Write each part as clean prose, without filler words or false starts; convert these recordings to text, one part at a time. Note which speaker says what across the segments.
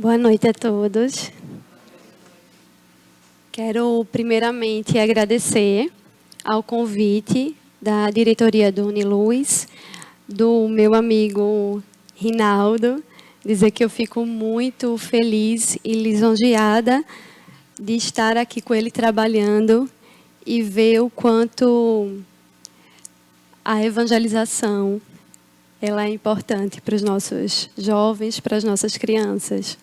Speaker 1: Boa noite a todos. Quero primeiramente agradecer ao convite da diretoria do Uniluz, do meu amigo Rinaldo, dizer que eu fico muito feliz e lisonjeada de estar aqui com ele trabalhando e ver o quanto a evangelização ela é importante para os nossos jovens, para as nossas crianças.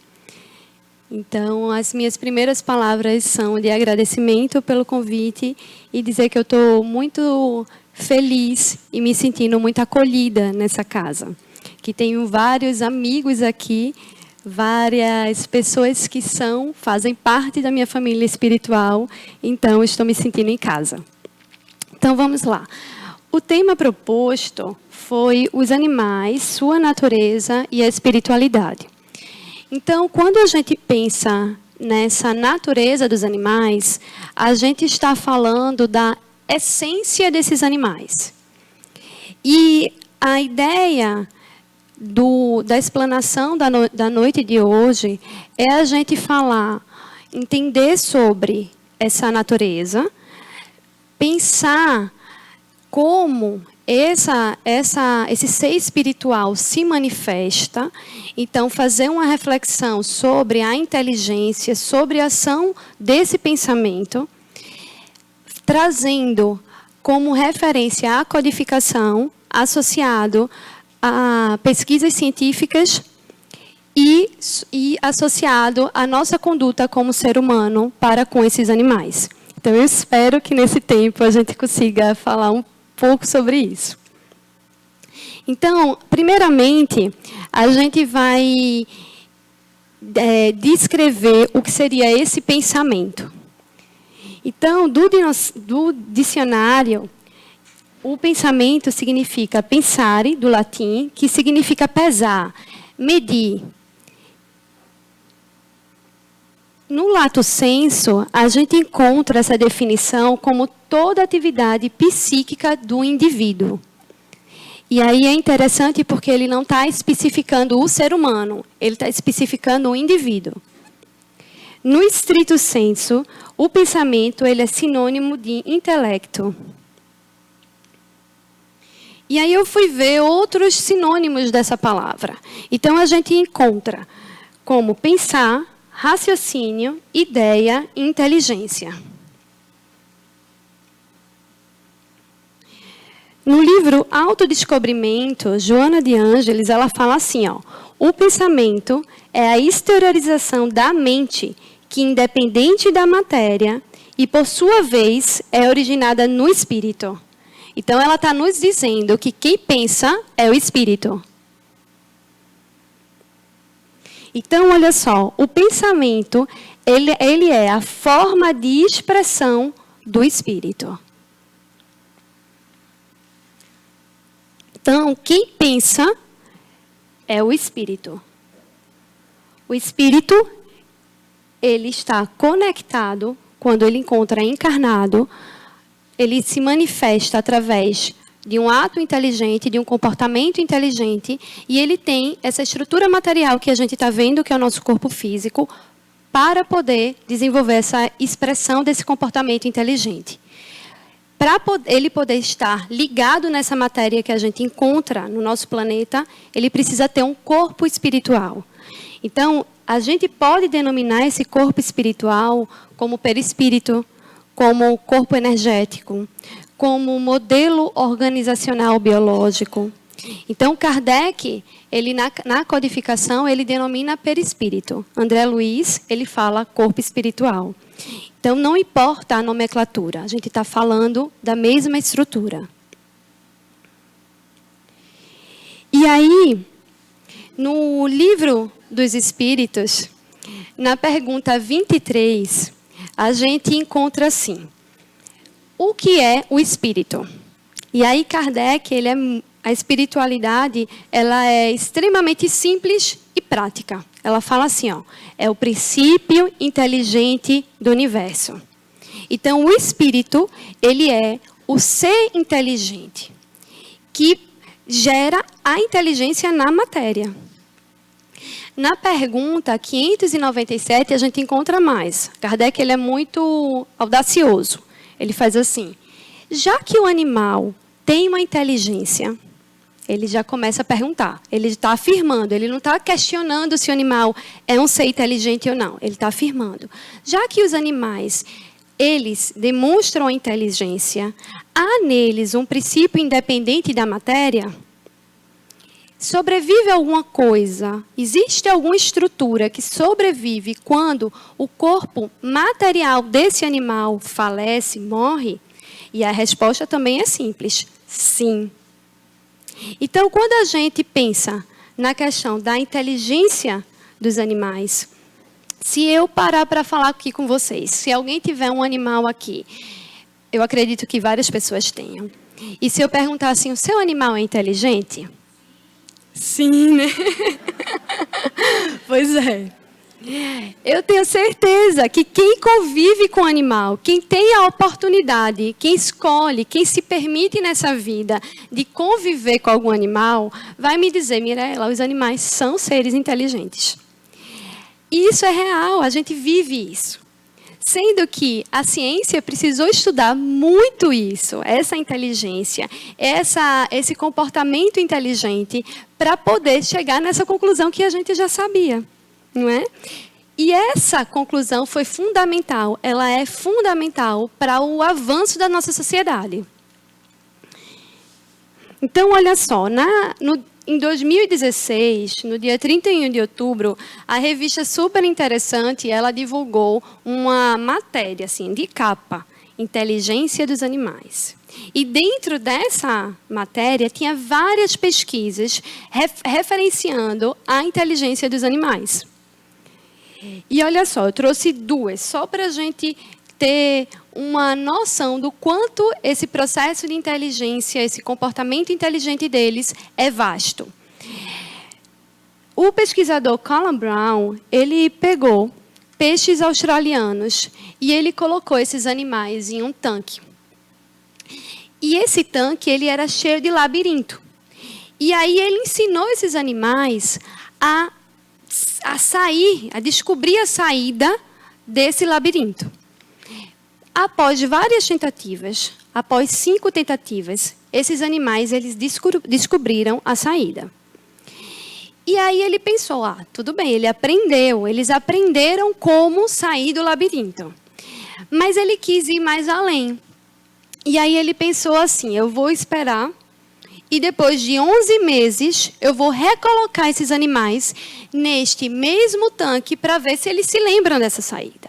Speaker 1: Então, as minhas primeiras palavras são de agradecimento pelo convite e dizer que eu estou muito feliz e me sentindo muito acolhida nessa casa. Que tenho vários amigos aqui, várias pessoas que fazem parte da minha família espiritual, então estou me sentindo em casa. Então, vamos lá. O tema proposto foi os animais, sua natureza e a espiritualidade. Então, quando a gente pensa nessa natureza dos animais, a gente está falando da essência desses animais. E a ideia da explanação da noite de hoje é a gente falar, entender sobre essa natureza, pensar como esse ser espiritual se manifesta, então fazer uma reflexão sobre a inteligência, sobre a ação desse pensamento, trazendo como referência a codificação, associado a pesquisas científicas e associado à nossa conduta como ser humano para com esses animais. Então, eu espero que nesse tempo a gente consiga falar um pouco sobre isso. Então, primeiramente, a gente vai descrever o que seria esse pensamento. Então, do dicionário, o pensamento significa pensare, do latim, que significa pesar, medir. No lato sensu, a gente encontra essa definição como toda atividade psíquica do indivíduo. E aí é interessante porque ele não está especificando o ser humano, ele está especificando o indivíduo. No estrito sensu, o pensamento ele é sinônimo de intelecto. E aí eu fui ver outros sinônimos dessa palavra. Então a gente encontra como pensar, raciocínio, ideia e inteligência. No livro Autodescobrimento, Joana de Ângeles, ela fala assim, o pensamento é a exteriorização da mente que, independente da matéria, e por sua vez, é originada no espírito. Então, ela está nos dizendo que quem pensa é o espírito. Então, olha só, o pensamento, ele é a forma de expressão do espírito. Então, quem pensa é o espírito. O espírito, ele está conectado, quando ele encontra encarnado, ele se manifesta através de um ato inteligente, de um comportamento inteligente, e ele tem essa estrutura material que a gente está vendo, que é o nosso corpo físico, para poder desenvolver essa expressão desse comportamento inteligente. Para ele poder estar ligado nessa matéria que a gente encontra no nosso planeta, ele precisa ter um corpo espiritual. Então, a gente pode denominar esse corpo espiritual como perispírito, como corpo energético, como modelo organizacional biológico. Então, Kardec, ele na codificação, ele denomina perispírito. André Luiz, ele fala corpo espiritual. Então, não importa a nomenclatura, a gente está falando da mesma estrutura. E aí, no livro dos Espíritos, na pergunta 23, a gente encontra assim, o que é o espírito? E aí, Kardec, a espiritualidade, ela é extremamente simples e prática. Ela fala assim, é o princípio inteligente do universo. Então, o espírito, ele é o ser inteligente, que gera a inteligência na matéria. Na pergunta 597, a gente encontra mais. Kardec ele é muito audacioso. Ele faz assim: já que o animal tem uma inteligência, ele já começa a perguntar. Ele está afirmando, ele não está questionando se o animal é um ser inteligente ou não. Ele está afirmando. Já que os animais, eles demonstram a inteligência, há neles um princípio independente da matéria? Sobrevive alguma coisa? Existe alguma estrutura que sobrevive quando o corpo material desse animal falece, morre? E a resposta também é simples: sim. Então, quando a gente pensa na questão da inteligência dos animais, se eu parar para falar aqui com vocês, se alguém tiver um animal aqui, eu acredito que várias pessoas tenham. E se eu perguntar assim, o seu animal é inteligente? Sim, né? Pois é. Eu tenho certeza que quem convive com o animal, quem tem a oportunidade, quem escolhe, quem se permite nessa vida de conviver com algum animal, vai me dizer: Mirela, os animais são seres inteligentes. E isso é real, a gente vive isso. Sendo que a ciência precisou estudar muito isso, essa inteligência, esse comportamento inteligente, para poder chegar nessa conclusão que a gente já sabia. Não é? E essa conclusão foi fundamental, ela é fundamental para o avanço da nossa sociedade. Então, olha só, em 2016, no dia 31 de outubro, a revista Super Interessante, ela divulgou uma matéria assim, de capa, Inteligência dos Animais. E dentro dessa matéria tinha várias pesquisas referenciando a inteligência dos animais. E olha só, eu trouxe duas, só para a gente ter uma noção do quanto esse processo de inteligência, esse comportamento inteligente deles é vasto. O pesquisador Colin Brown, ele pegou peixes australianos e ele colocou esses animais em um tanque. E esse tanque ele era cheio de labirinto. E aí ele ensinou esses animais a sair, a descobrir a saída desse labirinto. Após várias tentativas, após 5 tentativas, esses animais eles descobriram a saída. E aí ele pensou, tudo bem, eles aprenderam como sair do labirinto. Mas ele quis ir mais além. E aí ele pensou assim, eu vou esperar e depois de 11 meses, eu vou recolocar esses animais neste mesmo tanque para ver se eles se lembram dessa saída.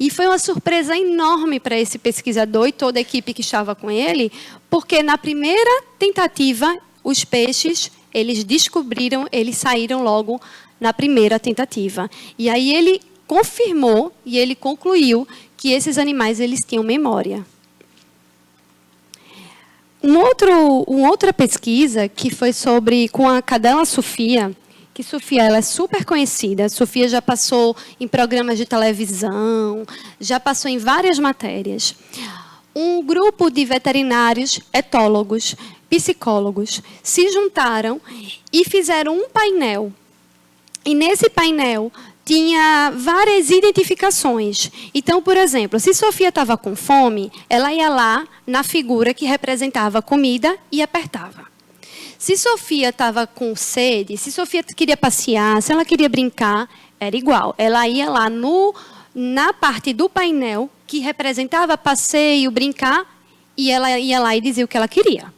Speaker 1: E foi uma surpresa enorme para esse pesquisador e toda a equipe que estava com ele, porque na primeira tentativa, os peixes, eles saíram logo na primeira tentativa. E aí ele confirmou e ele concluiu que esses animais eles tinham memória. Uma outra pesquisa que foi com a cadela Sofia, que Sofia ela é super conhecida. Sofia já passou em programas de televisão, já passou em várias matérias. Um grupo de veterinários, etólogos, psicólogos se juntaram e fizeram um painel. E nesse painel tinha várias identificações. Então, por exemplo, se Sofia estava com fome, ela ia lá na figura que representava a comida e apertava. Se Sofia estava com sede, se Sofia queria passear, se ela queria brincar, era igual. Ela ia lá na parte do painel que representava passeio, brincar, e ela ia lá e dizia o que ela queria.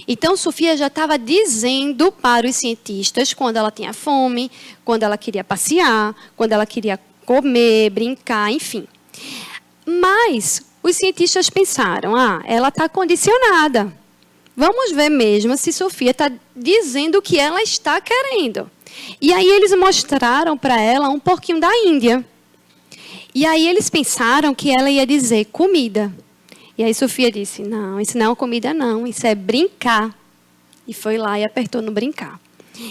Speaker 1: Então, Sofia já estava dizendo para os cientistas quando ela tinha fome, quando ela queria passear, quando ela queria comer, brincar, enfim. Mas os cientistas pensaram, ela está condicionada. Vamos ver mesmo se Sofia está dizendo o que ela está querendo. E aí eles mostraram para ela um porquinho da Índia. E aí eles pensaram que ela ia dizer comida. E aí Sofia disse, não, isso não é comida não, isso é brincar. E foi lá e apertou no brincar.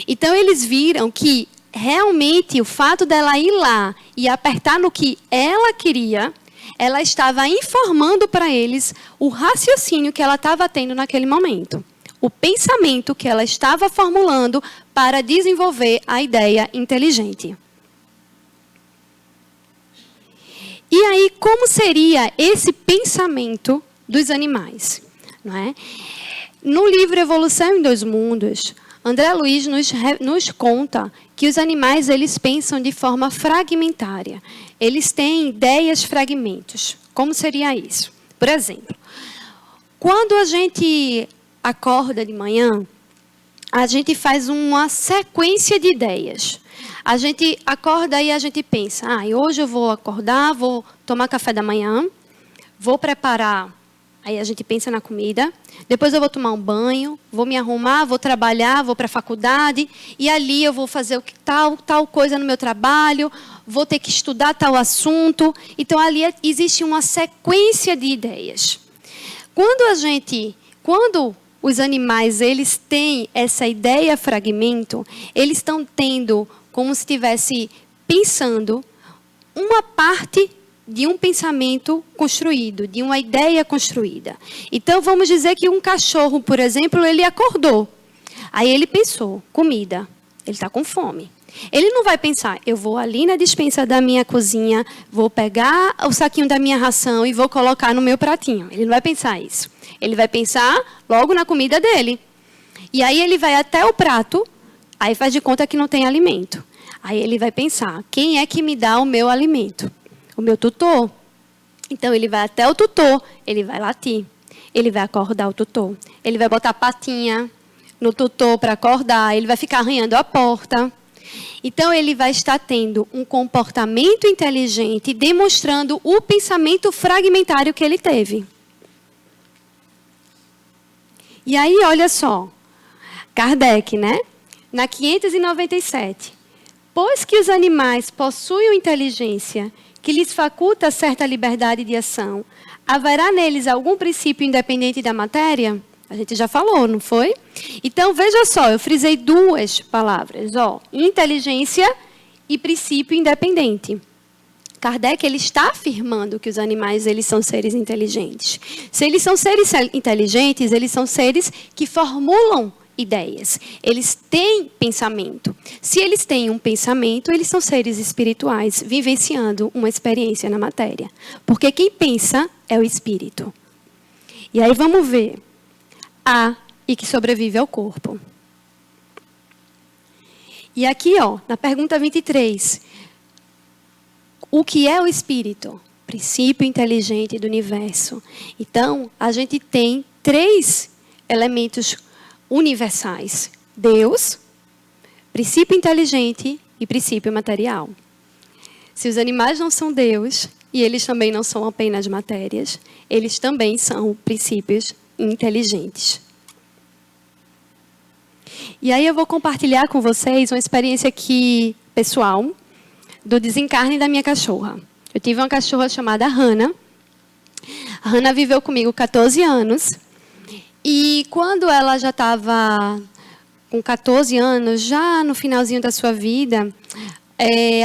Speaker 1: Então eles viram que realmente o fato dela ir lá e apertar no que ela queria, ela estava informando para eles o raciocínio que ela estava tendo naquele momento. o pensamento que ela estava formulando para desenvolver a ideia inteligente. E aí, como seria esse pensamento dos animais? Não é? No livro Evolução em Dois Mundos, André Luiz nos conta que os animais eles pensam de forma fragmentária. Eles têm ideias fragmentos. Como seria isso? Por exemplo, quando a gente acorda de manhã, a gente faz uma sequência de ideias. A gente acorda e a gente pensa, hoje eu vou acordar, vou tomar café da manhã, vou preparar, aí a gente pensa na comida, depois eu vou tomar um banho, vou me arrumar, vou trabalhar, vou para a faculdade, e ali eu vou fazer tal coisa no meu trabalho, vou ter que estudar tal assunto. Então, ali existe uma sequência de ideias. Quando os animais eles têm essa ideia fragmento, eles estão tendo como se estivesse pensando uma parte de um pensamento construído, de uma ideia construída. Então, vamos dizer que um cachorro, por exemplo, ele acordou. Aí ele pensou, comida, ele está com fome. Ele não vai pensar, eu vou ali na despensa da minha cozinha, vou pegar o saquinho da minha ração e vou colocar no meu pratinho. Ele não vai pensar isso. Ele vai pensar logo na comida dele. E aí ele vai até o prato, aí faz de conta que não tem alimento. Aí ele vai pensar, quem é que me dá o meu alimento? O meu tutor. Então ele vai até o tutor, ele vai latir. Ele vai acordar o tutor. Ele vai botar patinha no tutor para acordar, ele vai ficar arranhando a porta. Então ele vai estar tendo um comportamento inteligente, demonstrando o pensamento fragmentário que ele teve. E aí, olha só, Kardec, né? Na 597. Pois que os animais possuem inteligência que lhes faculta certa liberdade de ação, haverá neles algum princípio independente da matéria? A gente já falou, não foi? Então, veja só, eu frisei duas palavras, inteligência e princípio independente. Kardec ele está afirmando que os animais eles são seres inteligentes. Se eles são seres inteligentes, eles são seres que formulam ideias. Eles têm pensamento. Se eles têm um pensamento, eles são seres espirituais, vivenciando uma experiência na matéria. Porque quem pensa é o espírito. E aí vamos ver. E que sobrevive ao corpo. E aqui, na pergunta 23. O que é o espírito? Princípio inteligente do universo. Então, a gente tem 3 elementos universais. Deus, princípio inteligente e princípio material. Se os animais não são Deus, e eles também não são apenas matérias, eles também são princípios inteligentes. E aí eu vou compartilhar com vocês uma experiência aqui pessoal do desencarne da minha cachorra. Eu tive uma cachorra chamada Hannah. A Hannah viveu comigo 14 anos. E quando ela já estava com 14 anos, já no finalzinho da sua vida,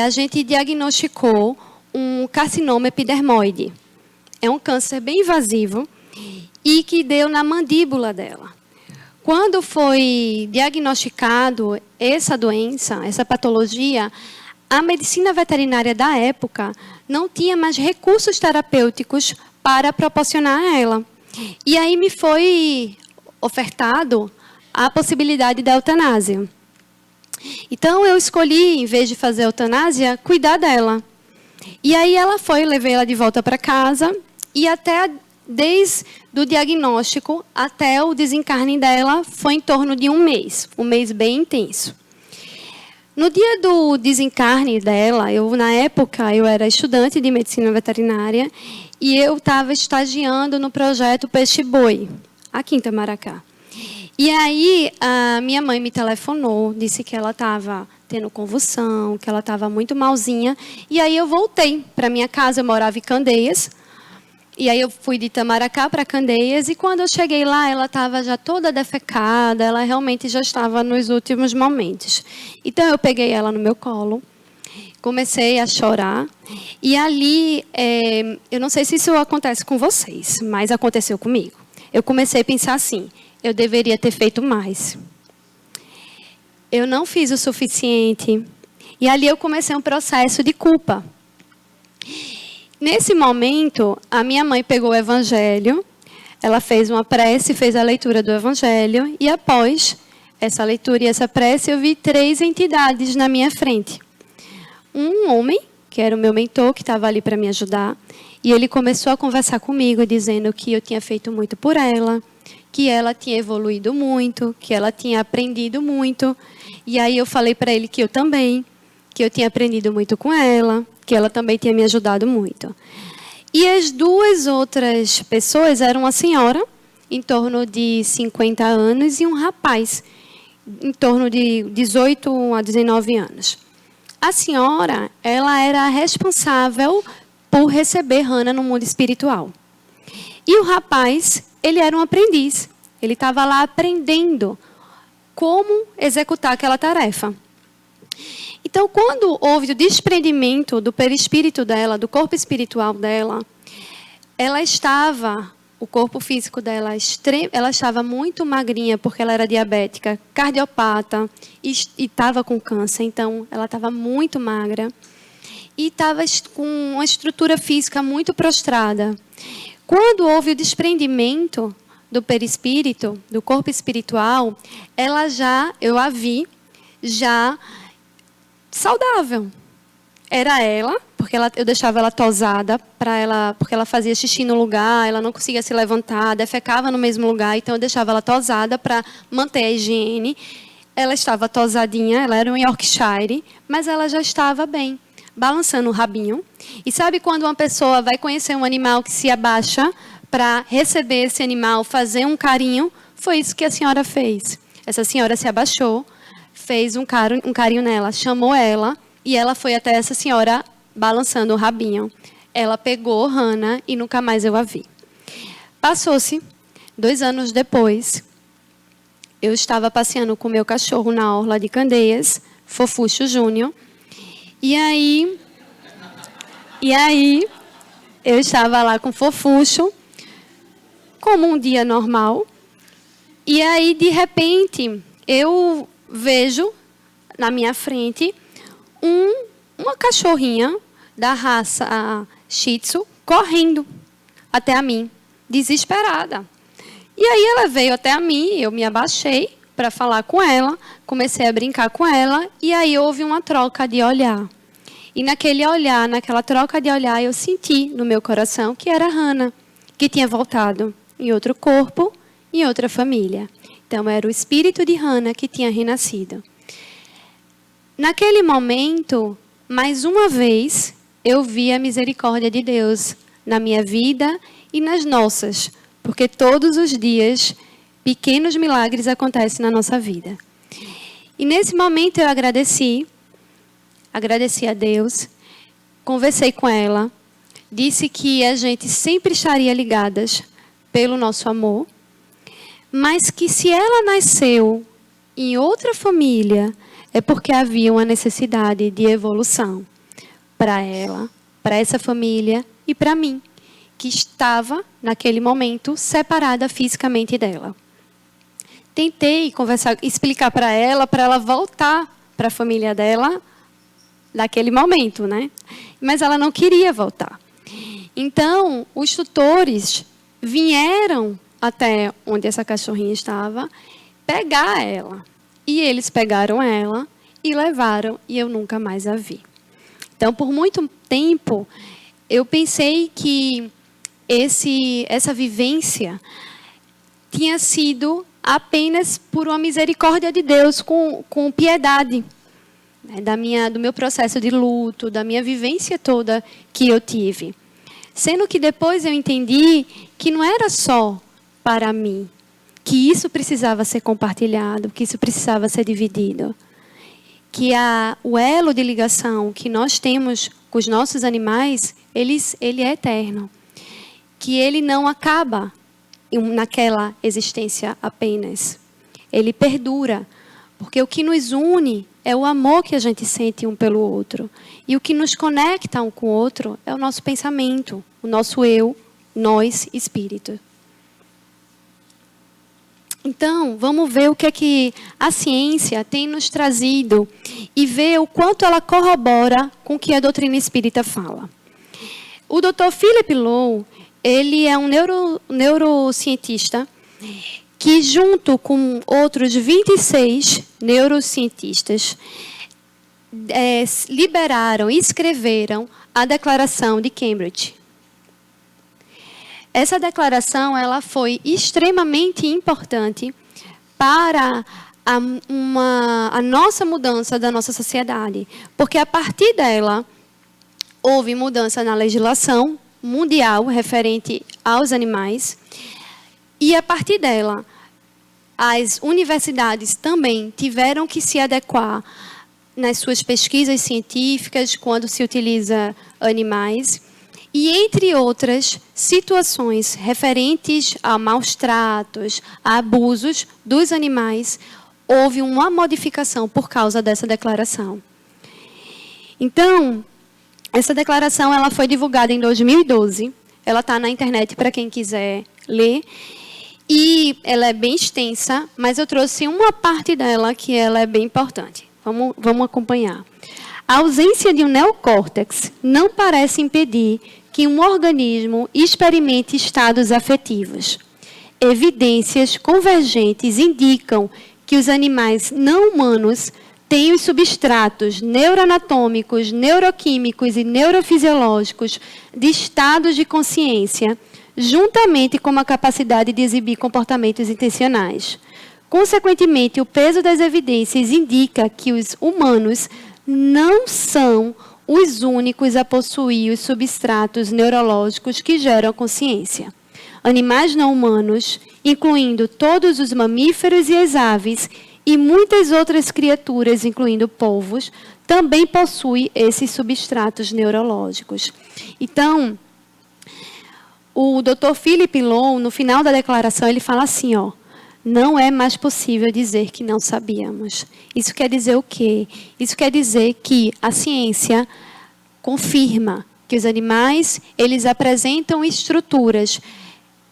Speaker 1: a gente diagnosticou um carcinoma epidermoide. É um câncer bem invasivo e que deu na mandíbula dela. Quando foi diagnosticado essa doença, essa patologia, a medicina veterinária da época não tinha mais recursos terapêuticos para proporcionar a ela. E aí me foi ofertado a possibilidade da eutanásia. Então eu escolhi, em vez de fazer a eutanásia, cuidar dela. E aí ela foi, eu levei ela de volta para casa e desde o diagnóstico até o desencarne dela foi em torno de um mês bem intenso. No dia do desencarne dela, na época eu era estudante de medicina veterinária e eu estava estagiando no projeto Peixe-Boi, aqui em Itamaracá. E aí a minha mãe me telefonou, disse que ela estava tendo convulsão, que ela estava muito malzinha. E aí eu voltei para minha casa, eu morava em Candeias. E aí eu fui de Itamaracá para Candeias e quando eu cheguei lá, ela estava já toda defecada, ela realmente já estava nos últimos momentos. Então eu peguei ela no meu colo, comecei a chorar e ali, eu não sei se isso acontece com vocês, mas aconteceu comigo. Eu comecei a pensar assim, eu deveria ter feito mais. Eu não fiz o suficiente. E ali eu comecei um processo de culpa. Nesse momento, a minha mãe pegou o Evangelho, ela fez uma prece, fez a leitura do Evangelho, e após essa leitura e essa prece, eu vi 3 entidades na minha frente. Um homem, que era o meu mentor, que estava ali para me ajudar, e ele começou a conversar comigo, dizendo que eu tinha feito muito por ela, que ela tinha evoluído muito, que ela tinha aprendido muito. E aí eu falei para ele que eu também, que eu tinha aprendido muito com ela, que ela também tinha me ajudado muito. E as 2 outras pessoas eram uma senhora, em torno de 50 anos, e um rapaz, em torno de 18 a 19 anos. A senhora, ela era responsável por receber Hannah no mundo espiritual. E o rapaz, ele era um aprendiz. Ele estava lá aprendendo como executar aquela tarefa. Então, quando houve o desprendimento do perispírito dela, do corpo espiritual dela, o corpo físico dela, ela estava muito magrinha, porque ela era diabética, cardiopata, e estava com câncer. Então, ela estava muito magra e estava com uma estrutura física muito prostrada. Quando houve o desprendimento do perispírito, do corpo espiritual, eu a vi já saudável. Era ela, porque eu deixava ela tosada, porque ela fazia xixi no lugar, ela não conseguia se levantar, defecava no mesmo lugar, então eu deixava ela tosada para manter a higiene. Ela estava tosadinha, ela era um Yorkshire, mas ela já estava bem, balançando o rabinho. E sabe quando uma pessoa vai conhecer um animal que se abaixa para receber esse animal, fazer um carinho? Foi isso que a senhora fez. Essa senhora se abaixou, fez um carinho nela, chamou ela, e ela foi até essa senhora balançando o rabinho. Ela pegou Hannah e nunca mais eu a vi. Passou-se 2 anos depois, eu estava passeando com o meu cachorro na orla de Candeias, Fofuxo Júnior, e aí eu estava lá com o Fofuxo, como um dia normal, e aí, de repente, eu vejo na minha frente uma cachorrinha da raça Shih Tzu correndo até a mim, desesperada. E aí ela veio até a mim, eu me abaixei para falar com ela, comecei a brincar com ela, e aí houve uma troca de olhar. E naquele olhar, naquela troca de olhar, eu senti no meu coração que era Hannah, que tinha voltado em outro corpo, em outra família. Então, era o espírito de Hannah que tinha renascido. Naquele momento, mais uma vez, eu vi a misericórdia de Deus na minha vida e nas nossas, porque todos os dias, pequenos milagres acontecem na nossa vida. E nesse momento eu agradeci a Deus, conversei com ela, disse que a gente sempre estaria ligadas pelo nosso amor, mas que se ela nasceu em outra família, é porque havia uma necessidade de evolução para ela, para essa família e para mim, que estava, naquele momento, separada fisicamente dela. Tentei conversar, explicar para ela voltar para a família dela naquele momento, né? Mas ela não queria voltar. Então, os tutores vieram até onde essa cachorrinha estava, pegar ela. E eles pegaram ela e levaram, e eu nunca mais a vi. Então, por muito tempo, eu pensei que essa vivência tinha sido apenas por uma misericórdia de Deus, com piedade, né, do meu processo de luto, da minha vivência toda que eu tive. Sendo que depois eu entendi que não era só para mim, que isso precisava ser compartilhado, que isso precisava ser dividido. Que o elo de ligação que nós temos com os nossos animais, ele é eterno. Que ele não acaba naquela existência apenas. Ele perdura. Porque o que nos une é o amor que a gente sente um pelo outro. E o que nos conecta um com o outro é o nosso pensamento, o nosso eu, nós, espírito. Então, vamos ver o que é que a ciência tem nos trazido e ver o quanto ela corrobora com o que a doutrina espírita fala. O Dr. Philip Lowe, ele é um neurocientista que, junto com outros 26 neurocientistas, liberaram e escreveram a Declaração de Cambridge. Essa declaração ela foi extremamente importante para a nossa mudança da nossa sociedade, porque a partir dela houve mudança na legislação mundial referente aos animais e a partir dela as universidades também tiveram que se adequar nas suas pesquisas científicas quando se utiliza animais. E, entre outras situações referentes a maus tratos, a abusos dos animais, houve uma modificação por causa dessa declaração. Então, essa declaração ela foi divulgada em 2012. Ela está na internet para quem quiser ler. E ela é bem extensa, mas eu trouxe uma parte dela que ela é bem importante. Vamos acompanhar. A ausência de um neocórtex não parece impedir que um organismo experimente estados afetivos. Evidências convergentes indicam que os animais não humanos têm os substratos neuroanatômicos, neuroquímicos e neurofisiológicos de estados de consciência, juntamente com a capacidade de exibir comportamentos intencionais. Consequentemente, o peso das evidências indica que os humanos não são os únicos a possuir os substratos neurológicos que geram a consciência. Animais não humanos, incluindo todos os mamíferos e as aves, e muitas outras criaturas, incluindo polvos, também possuem esses substratos neurológicos. Então, o Dr. Philip Lowe, no final da declaração, ele fala assim, não é mais possível dizer que não sabíamos. Isso quer dizer o quê? Isso quer dizer que a ciência confirma que os animais eles apresentam estruturas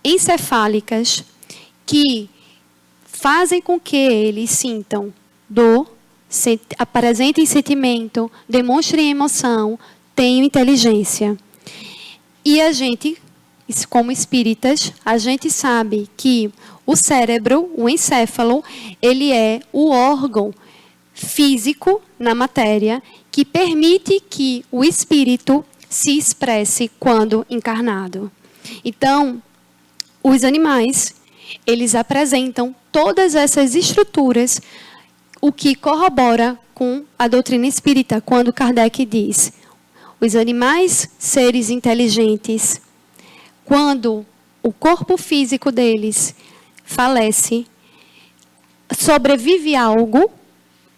Speaker 1: encefálicas que fazem com que eles sintam dor, apresentem sentimento, demonstrem emoção, tenham inteligência. E a gente, como espíritas, a gente sabe que o cérebro, o encéfalo, ele é o órgão físico na matéria que permite que o espírito se expresse quando encarnado. Então, os animais, eles apresentam todas essas estruturas, o que corrobora com a doutrina espírita, quando Kardec diz: os animais, seres inteligentes, quando o corpo físico deles falece, sobrevive algo?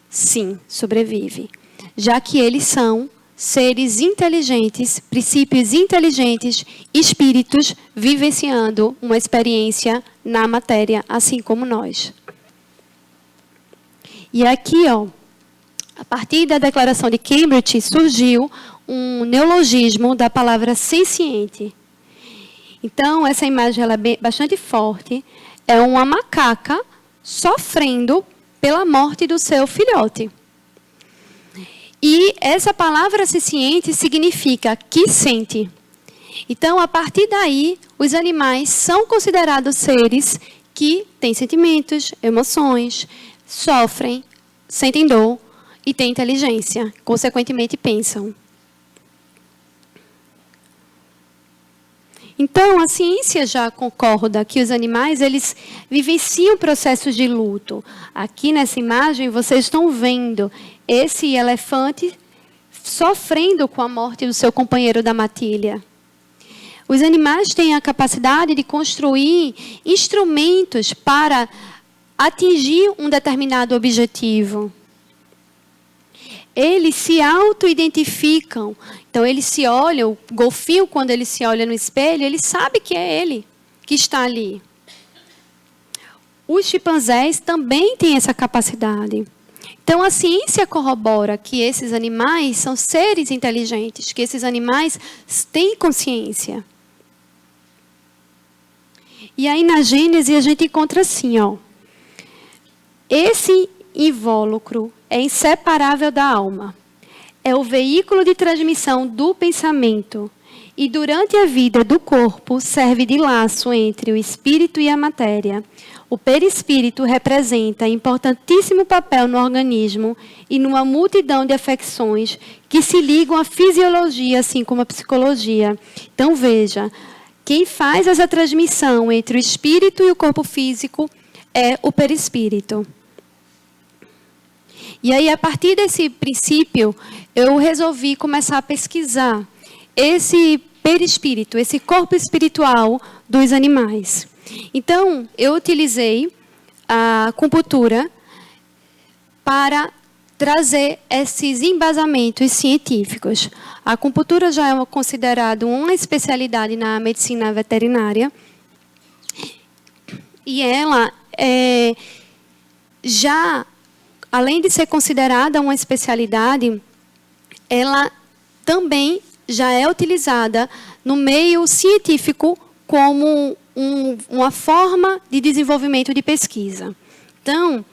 Speaker 1: Sim, sobrevive. Já que eles são seres inteligentes, princípios inteligentes, espíritos vivenciando uma experiência na matéria, assim como nós. E aqui, a partir da Declaração de Cambridge, surgiu um neologismo da palavra senciente. Então, essa imagem ela é bastante forte. É uma macaca sofrendo pela morte do seu filhote. E essa palavra senciente significa que sente. Então, a partir daí, os animais são considerados seres que têm sentimentos, emoções, sofrem, sentem dor e têm inteligência. Consequentemente, pensam. Então, a ciência já concorda que os animais, eles vivenciam processos de luto. Aqui nessa imagem, vocês estão vendo esse elefante sofrendo com a morte do seu companheiro da matilha. Os animais têm a capacidade de construir instrumentos para atingir um determinado objetivo. Eles se auto-identificam. Então, eles se olham, o golfinho, quando ele se olha no espelho, ele sabe que é ele que está ali. Os chimpanzés também têm essa capacidade. Então, a ciência corrobora que esses animais são seres inteligentes, que esses animais têm consciência. E aí, na Gênese, a gente encontra assim, Esse invólucro é inseparável da alma. É o veículo de transmissão do pensamento e, durante a vida do corpo, serve de laço entre o espírito e a matéria. O perispírito representa importantíssimo papel no organismo e numa multidão de afecções que se ligam à fisiologia, assim como à psicologia. Então, veja, quem faz essa transmissão entre o espírito e o corpo físico é o perispírito. E aí, a partir desse princípio, eu resolvi começar a pesquisar esse perispírito, esse corpo espiritual dos animais. Então, eu utilizei a acupuntura para trazer esses embasamentos científicos. A acupuntura já é considerada uma especialidade na medicina veterinária. E ela já, além de ser considerada uma especialidade, ela também já é utilizada no meio científico como uma forma de desenvolvimento de pesquisa. Então,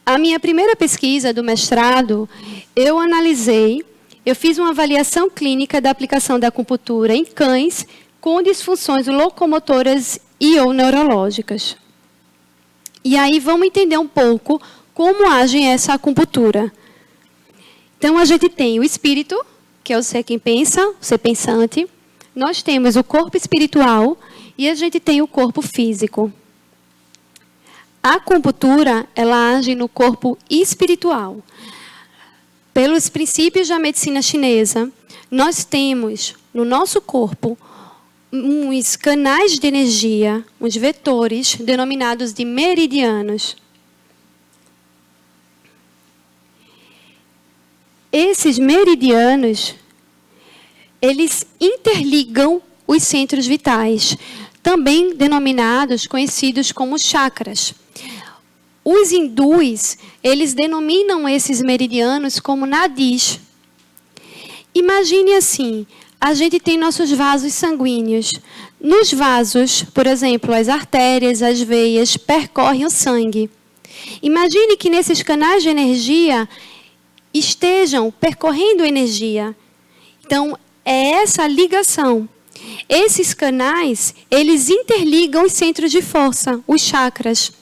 Speaker 1: a minha primeira pesquisa do mestrado, eu fiz uma avaliação clínica da aplicação da acupuntura em cães com disfunções locomotoras e ou neurológicas. E aí vamos entender um pouco como age essa acupuntura. Então, a gente tem o espírito, que é o ser quem pensa, o ser pensante. Nós temos o corpo espiritual e a gente tem o corpo físico. A acupuntura, ela age no corpo espiritual. Pelos princípios da medicina chinesa, nós temos no nosso corpo uns canais de energia, uns vetores, denominados de meridianos. Esses meridianos, eles interligam os centros vitais, também denominados, conhecidos como chakras. Os hindus, eles denominam esses meridianos como nadis. Imagine assim, a gente tem nossos vasos sanguíneos. Nos vasos, por exemplo, as artérias, as veias percorrem o sangue. Imagine que nesses canais de energia estejam percorrendo energia. Então, é essa ligação. Esses canais, eles interligam os centros de força, os chakras.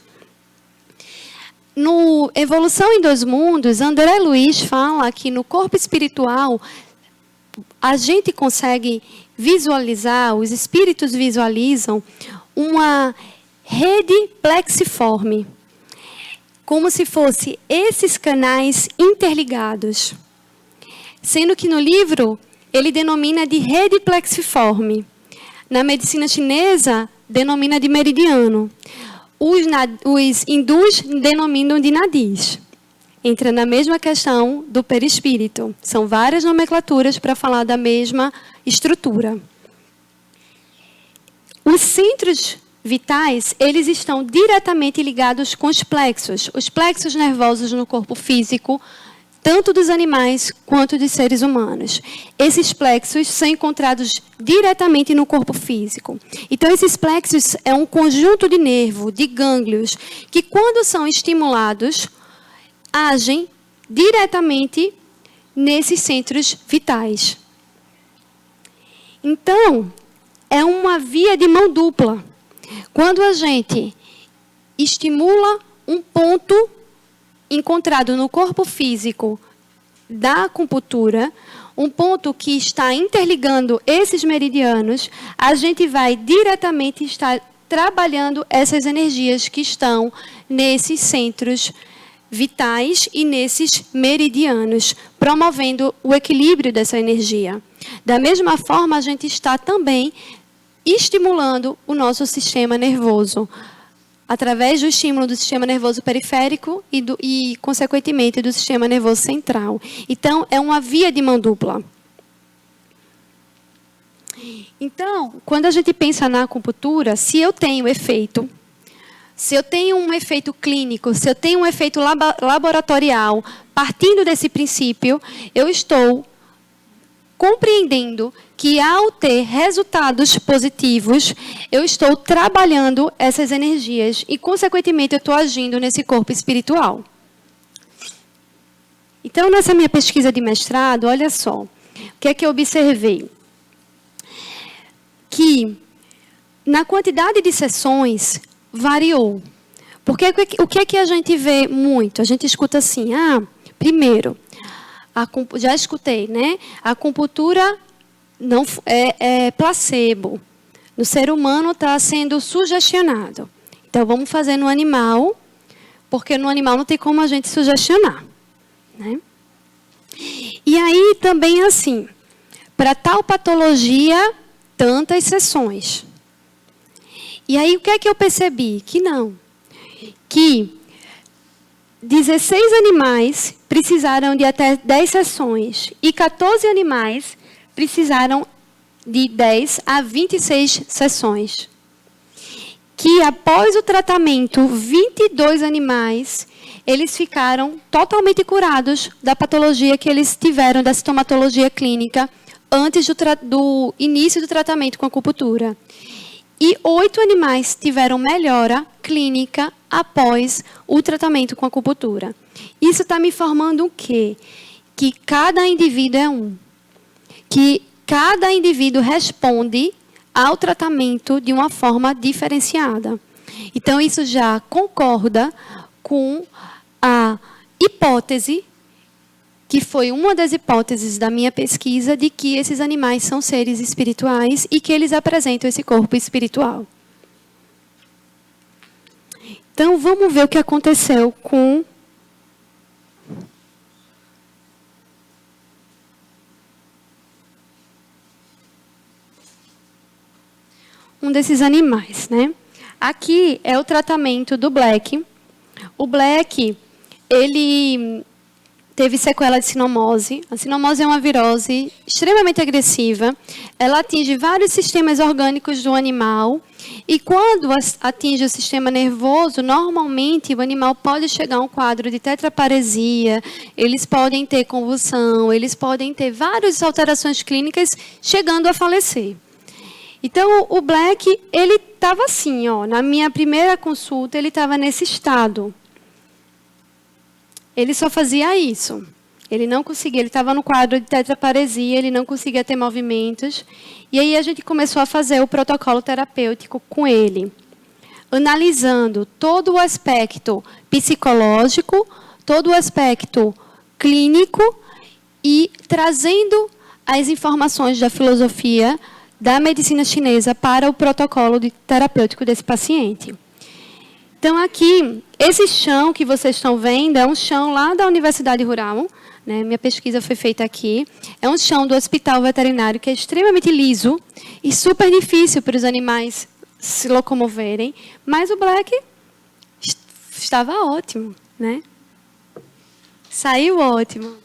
Speaker 1: No Evolução em Dois Mundos, André Luiz fala que no corpo espiritual, a gente consegue visualizar, os espíritos visualizam, uma rede plexiforme, como se fossem esses canais interligados. Sendo que no livro, ele denomina de rede plexiforme. Na medicina chinesa, denomina de meridiano. Os hindus denominam de nadis. Entra na mesma questão do perispírito. São várias nomenclaturas para falar da mesma estrutura. Os centros vitais, eles estão diretamente ligados com os plexos nervosos no corpo físico, tanto dos animais quanto dos seres humanos. Esses plexos são encontrados diretamente no corpo físico. Então, esses plexos é um conjunto de nervo, de gânglios, que quando são estimulados, agem diretamente nesses centros vitais. Então, é uma via de mão dupla. Quando a gente estimula um ponto encontrado no corpo físico da acupuntura, um ponto que está interligando esses meridianos, a gente vai diretamente estar trabalhando essas energias que estão nesses centros vitais e nesses meridianos, promovendo o equilíbrio dessa energia. Da mesma forma, a gente está também estimulando o nosso sistema nervoso, através do estímulo do sistema nervoso periférico e, consequentemente, do sistema nervoso central. Então, é uma via de mão dupla. Então, quando a gente pensa na acupuntura, se eu tenho um efeito clínico, se eu tenho um efeito laboratorial, partindo desse princípio, eu estou compreendendo que ao ter resultados positivos, eu estou trabalhando essas energias e, consequentemente, eu estou agindo nesse corpo espiritual. Então, nessa minha pesquisa de mestrado, olha só, o que é que eu observei? Que na quantidade de sessões variou. Porque o que é que a gente vê muito? A gente escuta assim, primeiro, já escutei, né? A acupuntura não é placebo. O ser humano está sendo sugestionado. Então, vamos fazer no animal, porque no animal não tem como a gente sugestionar. Né? E aí, também assim, para tal patologia, tantas sessões. E aí, o que é que eu percebi? Que não. Que 16 animais precisaram de até 10 sessões e 14 animais precisaram de 10 a 26 sessões. Que após o tratamento, 22 animais, eles ficaram totalmente curados da patologia que eles tiveram, da sintomatologia clínica, antes do início do tratamento com acupuntura. E 8 animais tiveram melhora clínica após o tratamento com acupuntura. Isso está me informando o quê? Que cada indivíduo é um. Que cada indivíduo responde ao tratamento de uma forma diferenciada. Então, isso já concorda com a hipótese, que foi uma das hipóteses da minha pesquisa, de que esses animais são seres espirituais e que eles apresentam esse corpo espiritual. Então, vamos ver o que aconteceu com um desses animais, né? Aqui é o tratamento do Black. O Black, ele teve sequela de sinomose. A sinomose é uma virose extremamente agressiva. Ela atinge vários sistemas orgânicos do animal. E quando atinge o sistema nervoso, normalmente o animal pode chegar a um quadro de tetraparesia, eles podem ter convulsão, eles podem ter várias alterações clínicas, chegando a falecer. Então, o Black, ele estava assim, ó, na minha primeira consulta, ele estava nesse estado. Ele só fazia isso. Ele não conseguia, ele estava no quadro de tetraparesia, ele não conseguia ter movimentos. E aí a gente começou a fazer o protocolo terapêutico com ele, analisando todo o aspecto psicológico, todo o aspecto clínico e trazendo as informações da filosofia da medicina chinesa para o protocolo terapêutico desse paciente. Então, aqui, esse chão que vocês estão vendo é um chão lá da Universidade Rural, né? Minha pesquisa foi feita aqui. É um chão do hospital veterinário que é extremamente liso e super difícil para os animais se locomoverem, mas o Black estava ótimo, né? Saiu ótimo.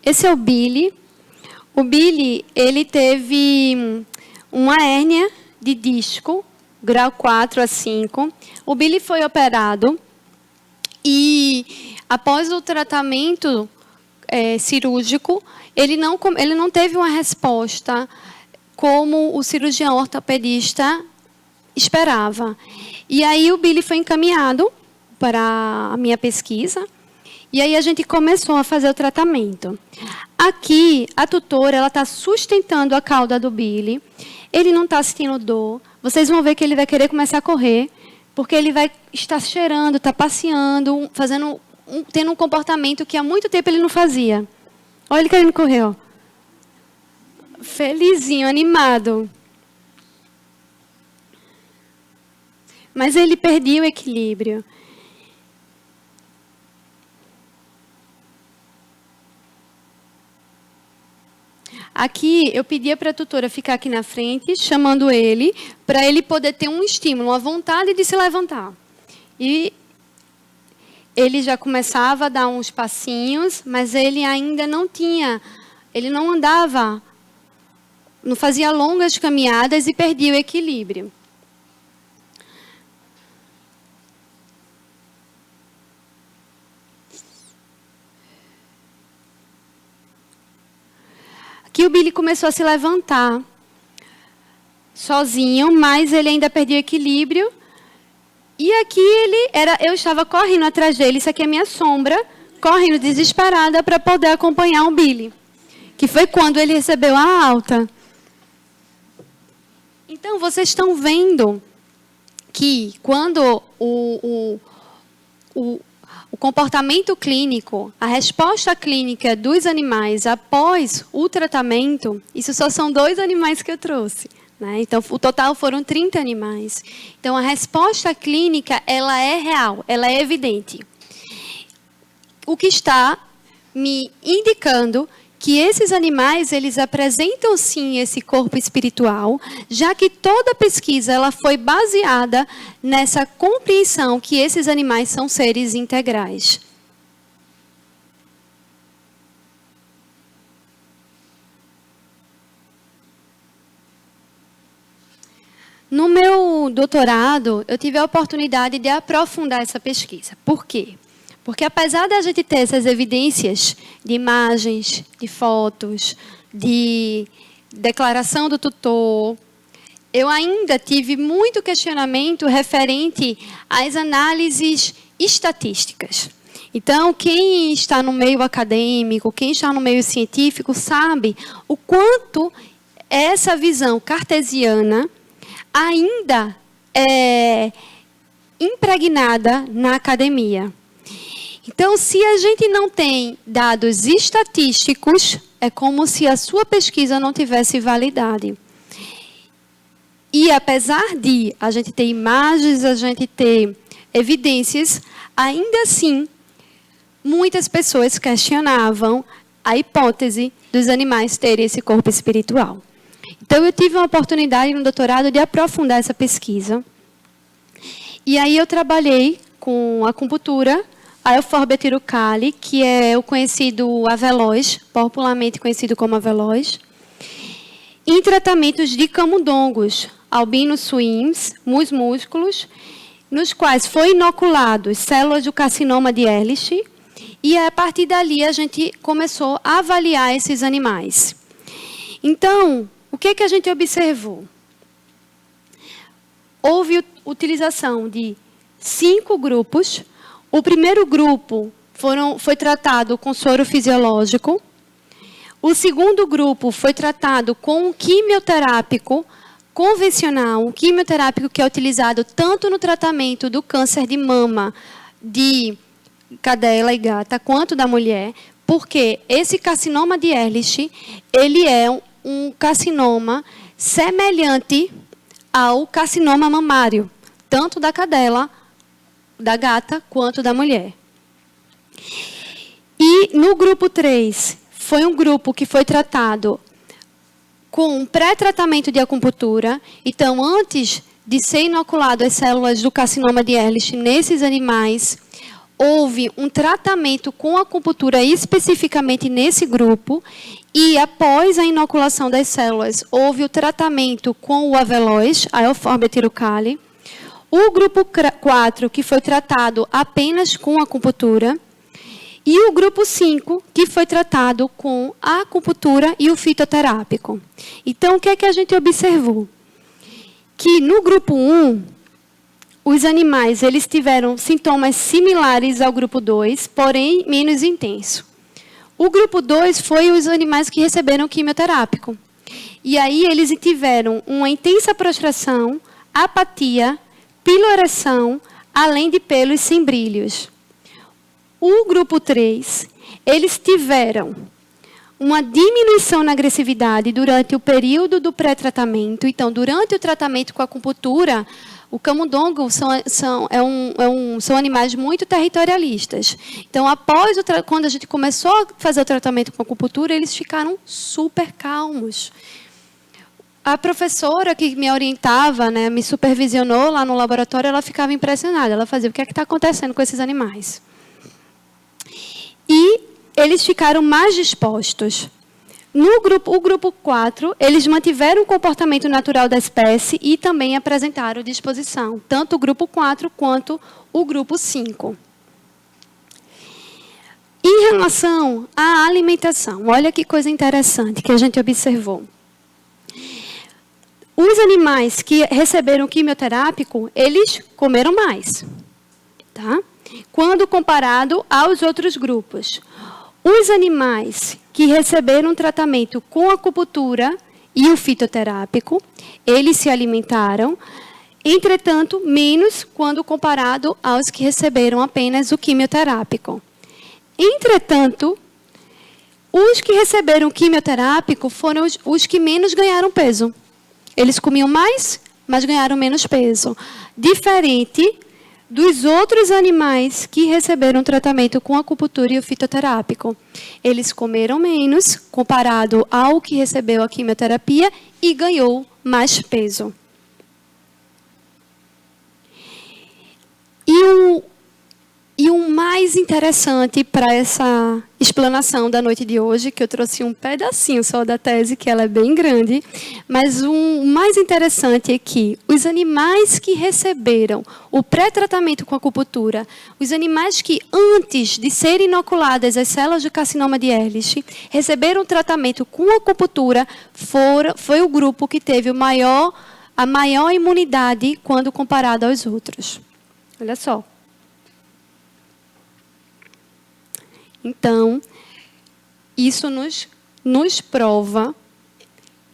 Speaker 1: Esse é o Billy. O Billy, ele teve uma hérnia de disco, grau 4 a 5. O Billy foi operado e, após o tratamento cirúrgico, ele não teve uma resposta como o cirurgião ortopedista esperava. E aí o Billy foi encaminhado para a minha pesquisa. E aí a gente começou a fazer o tratamento. Aqui, a tutora, ela está sustentando a cauda do Billy. Ele não está sentindo dor. Vocês vão ver que ele vai querer começar a correr, porque ele vai estar cheirando, está passeando, tendo um comportamento que há muito tempo ele não fazia. Olha ele querendo correr, ó. Felizinho, animado. Mas ele perdeu o equilíbrio. Aqui, eu pedia para a tutora ficar aqui na frente, chamando ele, para ele poder ter um estímulo, uma vontade de se levantar. E ele já começava a dar uns passinhos, mas ele ainda não tinha, ele não andava, não fazia longas caminhadas e perdia o equilíbrio. Billy começou a se levantar sozinho, mas ele ainda perdia o equilíbrio. E aqui eu estava correndo atrás dele, isso aqui é minha sombra, correndo desesperada para poder acompanhar o Billy, que foi quando ele recebeu a alta. Então, vocês estão vendo que quando o comportamento clínico, a resposta clínica dos animais após o tratamento, isso só são 2 animais que eu trouxe. Né? Então, o total foram 30 animais. Então, a resposta clínica, ela é real, ela é evidente. O que está me indicando que esses animais, eles apresentam sim esse corpo espiritual, já que toda a pesquisa ela foi baseada nessa compreensão que esses animais são seres integrais. No meu doutorado, eu tive a oportunidade de aprofundar essa pesquisa. Por quê? Porque apesar da gente ter essas evidências de imagens, de fotos, de declaração do tutor, eu ainda tive muito questionamento referente às análises estatísticas. Então, quem está no meio acadêmico, quem está no meio científico, sabe o quanto essa visão cartesiana ainda é impregnada na academia. Então, se a gente não tem dados estatísticos, é como se a sua pesquisa não tivesse validade. E apesar de a gente ter imagens, a gente ter evidências, ainda assim, muitas pessoas questionavam a hipótese dos animais terem esse corpo espiritual. Então, eu tive uma oportunidade no doutorado de aprofundar essa pesquisa. E aí eu trabalhei com acupuntura, a Euphorbia tirucale, que é o conhecido avelós, popularmente conhecido como avelós, em tratamentos de camundongos, albinos suíns, musmúsculos, nos quais foi inoculados células do carcinoma de Ehrlich, e a partir dali a gente começou a avaliar esses animais. Então, o que a gente observou? Houve utilização de 5 grupos. O primeiro grupo foi tratado com soro fisiológico. O segundo grupo foi tratado com um quimioterápico convencional, um quimioterápico que é utilizado tanto no tratamento do câncer de mama de cadela e gata, quanto da mulher, porque esse carcinoma de Ehrlich, ele é um carcinoma semelhante ao carcinoma mamário, tanto da cadela, da gata, quanto da mulher. E no grupo 3, foi um grupo que foi tratado com um pré-tratamento de acupuntura. Então, antes de ser inoculado as células do carcinoma de Ehrlich nesses animais, houve um tratamento com acupuntura especificamente nesse grupo. E após a inoculação das células, houve o tratamento com o avelós, a Euphorbia tirucale. O grupo 4, que foi tratado apenas com acupuntura. E o grupo 5, que foi tratado com a acupuntura e o fitoterápico. Então, o que é que a gente observou? Que no grupo 1, os animais eles tiveram sintomas similares ao grupo 2, porém menos intenso. O grupo 2 foi os animais que receberam quimioterápico. E aí eles tiveram uma intensa prostração, apatia, piloereção, além de pelos sem brilhos. O grupo 3, eles tiveram uma diminuição na agressividade durante o período do pré-tratamento. Então, durante o tratamento com a acupuntura, o camundongo são animais muito territorialistas. Então, quando a gente começou a fazer o tratamento com a acupuntura, eles ficaram super calmos. A professora que me orientava, né, me supervisionou lá no laboratório, ela ficava impressionada. Ela fazia, o que é que está acontecendo com esses animais? E eles ficaram mais dispostos. O grupo 4, eles mantiveram o comportamento natural da espécie e também apresentaram disposição, tanto o grupo 4 quanto o grupo 5. Em relação à alimentação, olha que coisa interessante que a gente observou. Os animais que receberam quimioterápico, eles comeram mais, tá? Quando comparado aos outros grupos. Os animais que receberam tratamento com acupuntura e o fitoterápico, eles se alimentaram, entretanto, menos quando comparado aos que receberam apenas o quimioterápico. Entretanto, os que receberam quimioterápico foram os que menos ganharam peso. Eles comiam mais, mas ganharam menos peso. Diferente dos outros animais que receberam tratamento com acupuntura e o fitoterápico. Eles comeram menos, comparado ao que recebeu a quimioterapia, e ganhou mais peso. E o mais interessante para essa explanação da noite de hoje, que eu trouxe um pedacinho só da tese, que ela é bem grande, mas o mais interessante é que os animais que receberam o pré-tratamento com acupuntura, os animais que antes de serem inoculadas as células de carcinoma de Ehrlich, receberam tratamento com acupuntura, foi o grupo que teve a maior imunidade quando comparado aos outros. Olha só. Então, isso nos prova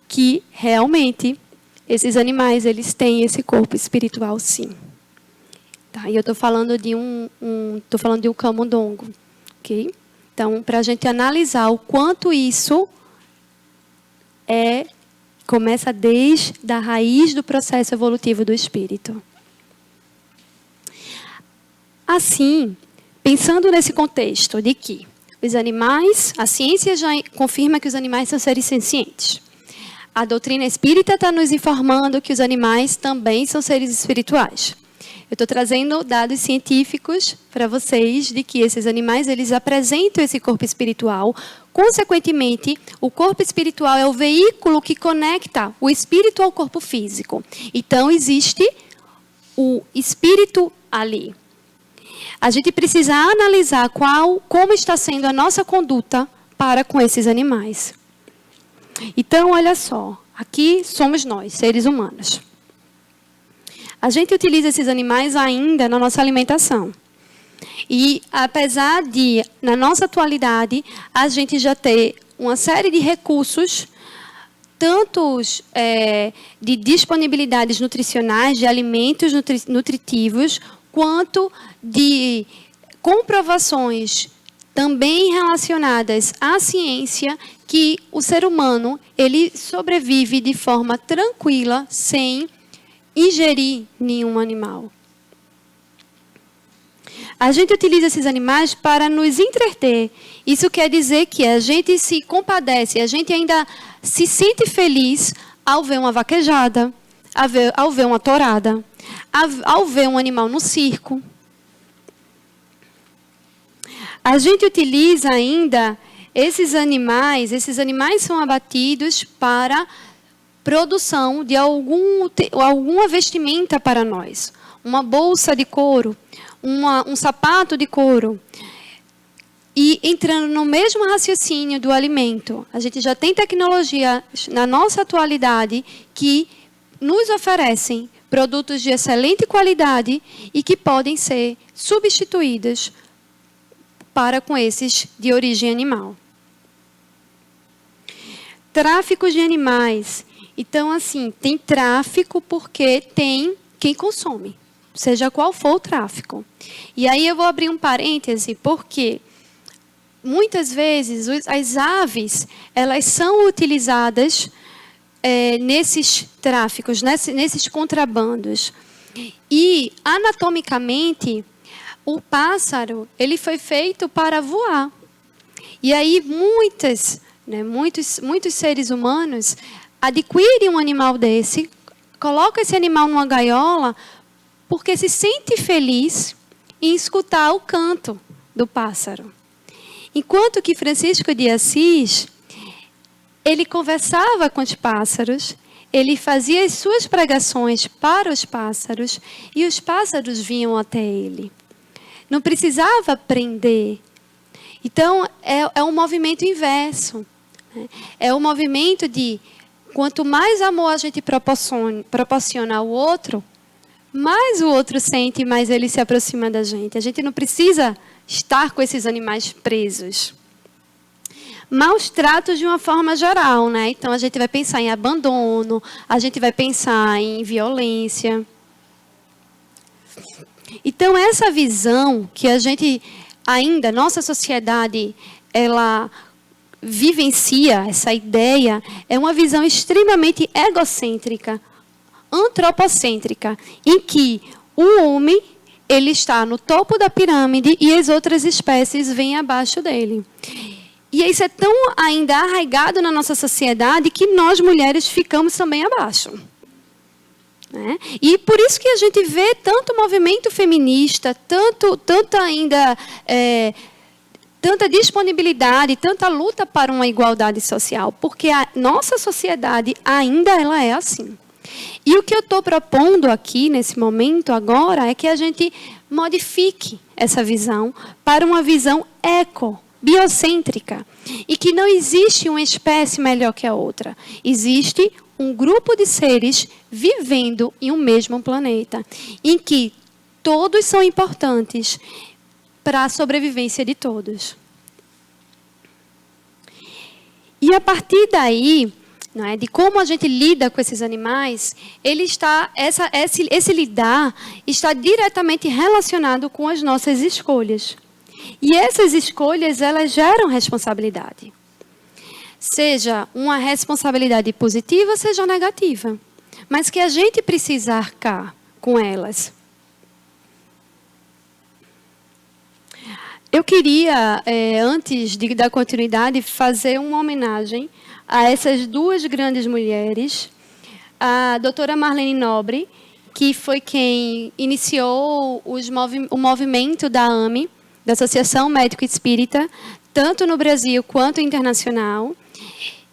Speaker 1: que, realmente, esses animais eles têm esse corpo espiritual, sim. Tá? E eu estou falando de um camundongo. Okay? Então, para a gente analisar o quanto isso começa desde a raiz do processo evolutivo do espírito. Assim, pensando nesse contexto de que os animais, a ciência já confirma que os animais são seres sencientes. A doutrina espírita está nos informando que os animais também são seres espirituais. Eu estou trazendo dados científicos para vocês de que esses animais eles apresentam esse corpo espiritual. Consequentemente, o corpo espiritual é o veículo que conecta o espírito ao corpo físico. Então, existe o espírito ali. A gente precisa analisar como está sendo a nossa conduta para com esses animais. Então, olha só, aqui somos nós, seres humanos. A gente utiliza esses animais ainda na nossa alimentação. E, apesar de, na nossa atualidade, a gente já ter uma série de recursos, tantos de disponibilidades nutricionais, de alimentos nutritivos, quanto de comprovações também relacionadas à ciência que o ser humano ele sobrevive de forma tranquila sem ingerir nenhum animal. A gente utiliza esses animais para nos entreter. Isso quer dizer que a gente se compadece, a gente ainda se sente feliz ao ver uma vaquejada, ao ver uma tourada, ao ver um animal no circo. A gente utiliza ainda esses animais são abatidos para produção de alguma vestimenta para nós. Uma bolsa de couro, um sapato de couro. E entrando no mesmo raciocínio do alimento, a gente já tem tecnologia na nossa atualidade que nos oferecem produtos de excelente qualidade e que podem ser substituídos para com esses de origem animal. Tráfico de animais. Então, assim, tem tráfico porque tem quem consome, seja qual for o tráfico. E aí eu vou abrir um parêntese, porque muitas vezes as aves, elas são utilizadas nesses tráficos, nesses contrabandos. E, anatomicamente, o pássaro ele foi feito para voar. E aí muitos seres humanos adquirem um animal desse, colocam esse animal numa gaiola, porque se sente feliz em escutar o canto do pássaro. Enquanto que Francisco de Assis, ele conversava com os pássaros, ele fazia as suas pregações para os pássaros, e os pássaros vinham até ele. Não precisava prender. Então, é um movimento inverso. Né? É um movimento de, quanto mais amor a gente proporciona ao outro, mais o outro sente, mais ele se aproxima da gente. A gente não precisa estar com esses animais presos. Maus tratos de uma forma geral, né? Então, a gente vai pensar em abandono, a gente vai pensar em violência. Então, essa visão que a gente ainda, nossa sociedade, ela vivencia, essa ideia, é uma visão extremamente egocêntrica, antropocêntrica, em que o homem, ele está no topo da pirâmide e as outras espécies vêm abaixo dele. E isso é tão ainda arraigado na nossa sociedade que nós, mulheres, ficamos também abaixo. Né? E por isso que a gente vê tanto movimento feminista, tanta disponibilidade, tanta luta para uma igualdade social, porque a nossa sociedade ainda ela é assim. E o que eu estou propondo aqui, nesse momento, agora, é que a gente modifique essa visão para uma visão biocêntrica, e que não existe uma espécie melhor que a outra. Existe um grupo de seres vivendo em um mesmo planeta, em que todos são importantes para a sobrevivência de todos. E a partir daí, não é, de como a gente lida com esses animais, esse lidar está diretamente relacionado com as nossas escolhas. E essas escolhas, elas geram responsabilidade. Seja uma responsabilidade positiva, seja negativa. Mas que a gente precisa arcar com elas. Eu queria, antes de dar continuidade, fazer uma homenagem a essas duas grandes mulheres. A doutora Marlene Nobre, que foi quem iniciou o movimento da AME, da Associação Médico Espírita, tanto no Brasil quanto internacional,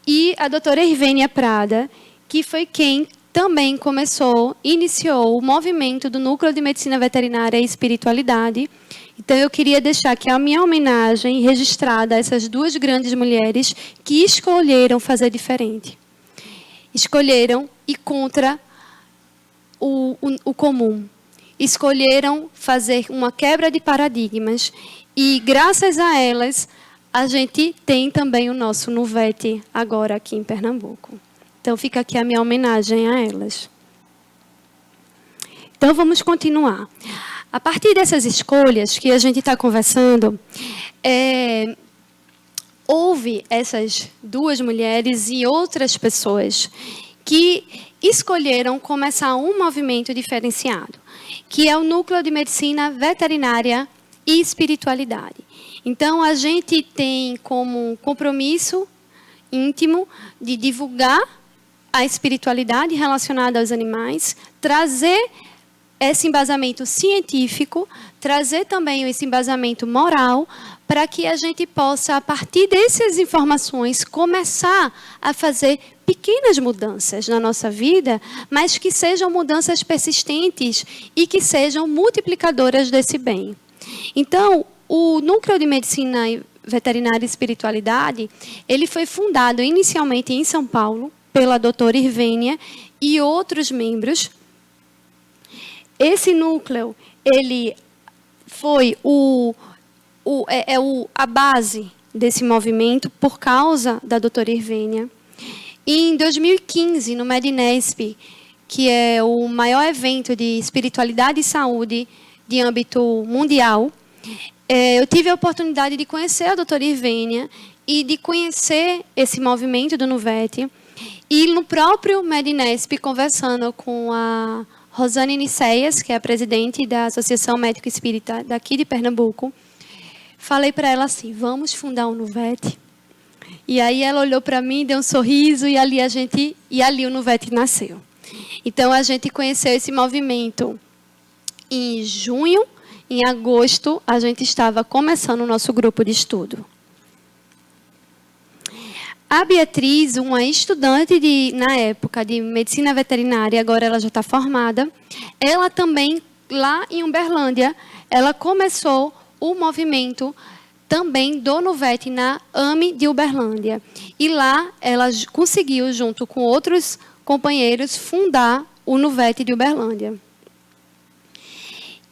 Speaker 1: e a doutora Irvênia Prada, que foi quem também iniciou o movimento do Núcleo de Medicina Veterinária e Espiritualidade. Então, eu queria deixar aqui a minha homenagem registrada a essas duas grandes mulheres que escolheram fazer diferente. Escolheram ir contra o comum. Escolheram fazer uma quebra de paradigmas e, graças a elas, a gente tem também o nosso NUVET agora aqui em Pernambuco. Então, fica aqui a minha homenagem a elas. Então, vamos continuar. A partir dessas escolhas que a gente está conversando, houve essas duas mulheres e outras pessoas que escolheram começar um movimento diferenciado, que é o Núcleo de Medicina Veterinária e Espiritualidade. Então, a gente tem como compromisso íntimo de divulgar a espiritualidade relacionada aos animais, trazer esse embasamento científico, trazer também esse embasamento moral, para que a gente possa, a partir dessas informações, começar a fazer pequenas mudanças na nossa vida, mas que sejam mudanças persistentes e que sejam multiplicadoras desse bem. Então, o Núcleo de Medicina Veterinária e Espiritualidade, ele foi fundado inicialmente em São Paulo, pela doutora Irvênia e outros membros. Esse núcleo, ele foi a base desse movimento por causa da doutora Irvênia. E em 2015, no Medinesp, que é o maior evento de espiritualidade e saúde de âmbito mundial, eu tive a oportunidade de conhecer a doutora Irvênia e de conhecer esse movimento do NUVET. E no próprio Medinesp, conversando com a Rosane Niceias, que é a presidente da Associação Médico Espírita daqui de Pernambuco, falei para ela assim, vamos fundar um NUVET? E aí ela olhou para mim, deu um sorriso, e ali o NUVET nasceu. Então, a gente conheceu esse movimento em junho. Em agosto, a gente estava começando o nosso grupo de estudo. A Beatriz, uma estudante na época de medicina veterinária, agora ela já está formada, ela também, lá em Uberlândia, ela começou o movimento também do Nuvete na AME de Uberlândia. E lá ela conseguiu, junto com outros companheiros, fundar o Nuvete de Uberlândia.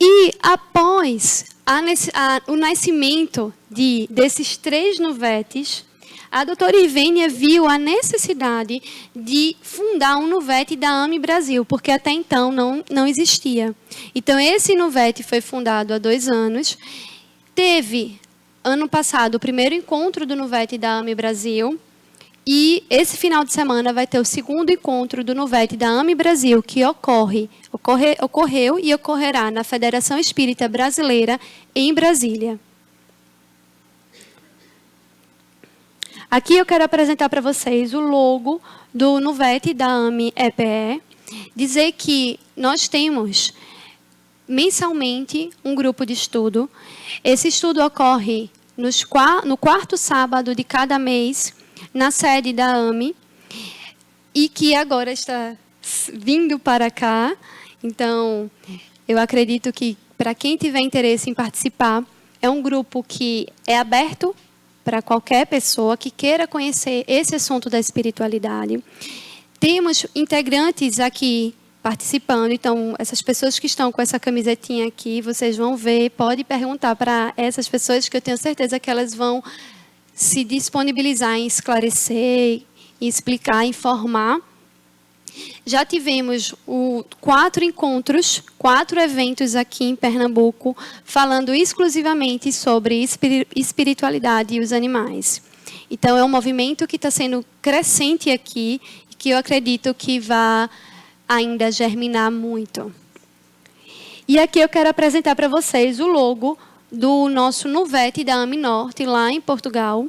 Speaker 1: E após o nascimento desses 3 Nuvetes, a doutora Ivênia viu a necessidade de fundar um Nuvete da AME Brasil, porque até então não existia. Então, esse Nuvete foi fundado há 2 anos. Teve, ano passado, o primeiro encontro do Nuvete da AME Brasil. E esse final de semana vai ter o segundo encontro do Nuvete da AME Brasil, que ocorreu e ocorrerá na Federação Espírita Brasileira, em Brasília. Aqui eu quero apresentar para vocês o logo do Nuvete da AME EPE. Dizer que nós temos mensalmente um grupo de estudo. Esse estudo ocorre no 4º sábado de cada mês, na sede da AME, e que agora está vindo para cá. Então, eu acredito que, para quem tiver interesse em participar, é um grupo que é aberto para qualquer pessoa que queira conhecer esse assunto da espiritualidade. Temos integrantes aqui participando, então, essas pessoas que estão com essa camisetinha aqui, vocês vão ver, pode perguntar para essas pessoas, que eu tenho certeza que elas vão se disponibilizar em esclarecer, em explicar, informar. Já tivemos 4 encontros, 4 eventos aqui em Pernambuco, falando exclusivamente sobre espiritualidade e os animais. Então, é um movimento que está sendo crescente aqui, e que eu acredito que vai ainda germinar muito. E aqui eu quero apresentar para vocês o logo do nosso Nuvete da AME Norte, lá em Portugal.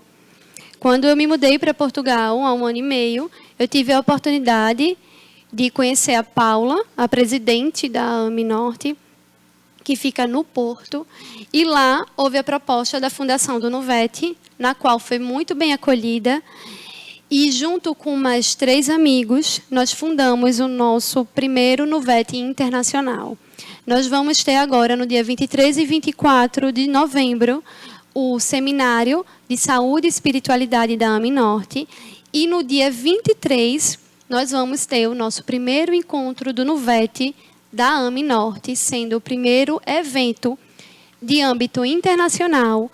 Speaker 1: Quando eu me mudei para Portugal, há 1 ano e meio, eu tive a oportunidade de conhecer a Paula, a presidente da AME Norte, que fica no Porto. E lá houve a proposta da fundação do Nuvete, na qual foi muito bem acolhida. E junto com mais 3 amigos, nós fundamos o nosso primeiro Nuvete internacional. Nós vamos ter agora, no dia 23 e 24 de novembro, o Seminário de Saúde e Espiritualidade da AME Norte. E no dia 23, nós vamos ter o nosso primeiro encontro do Nuvete da AME Norte, sendo o primeiro evento de âmbito internacional,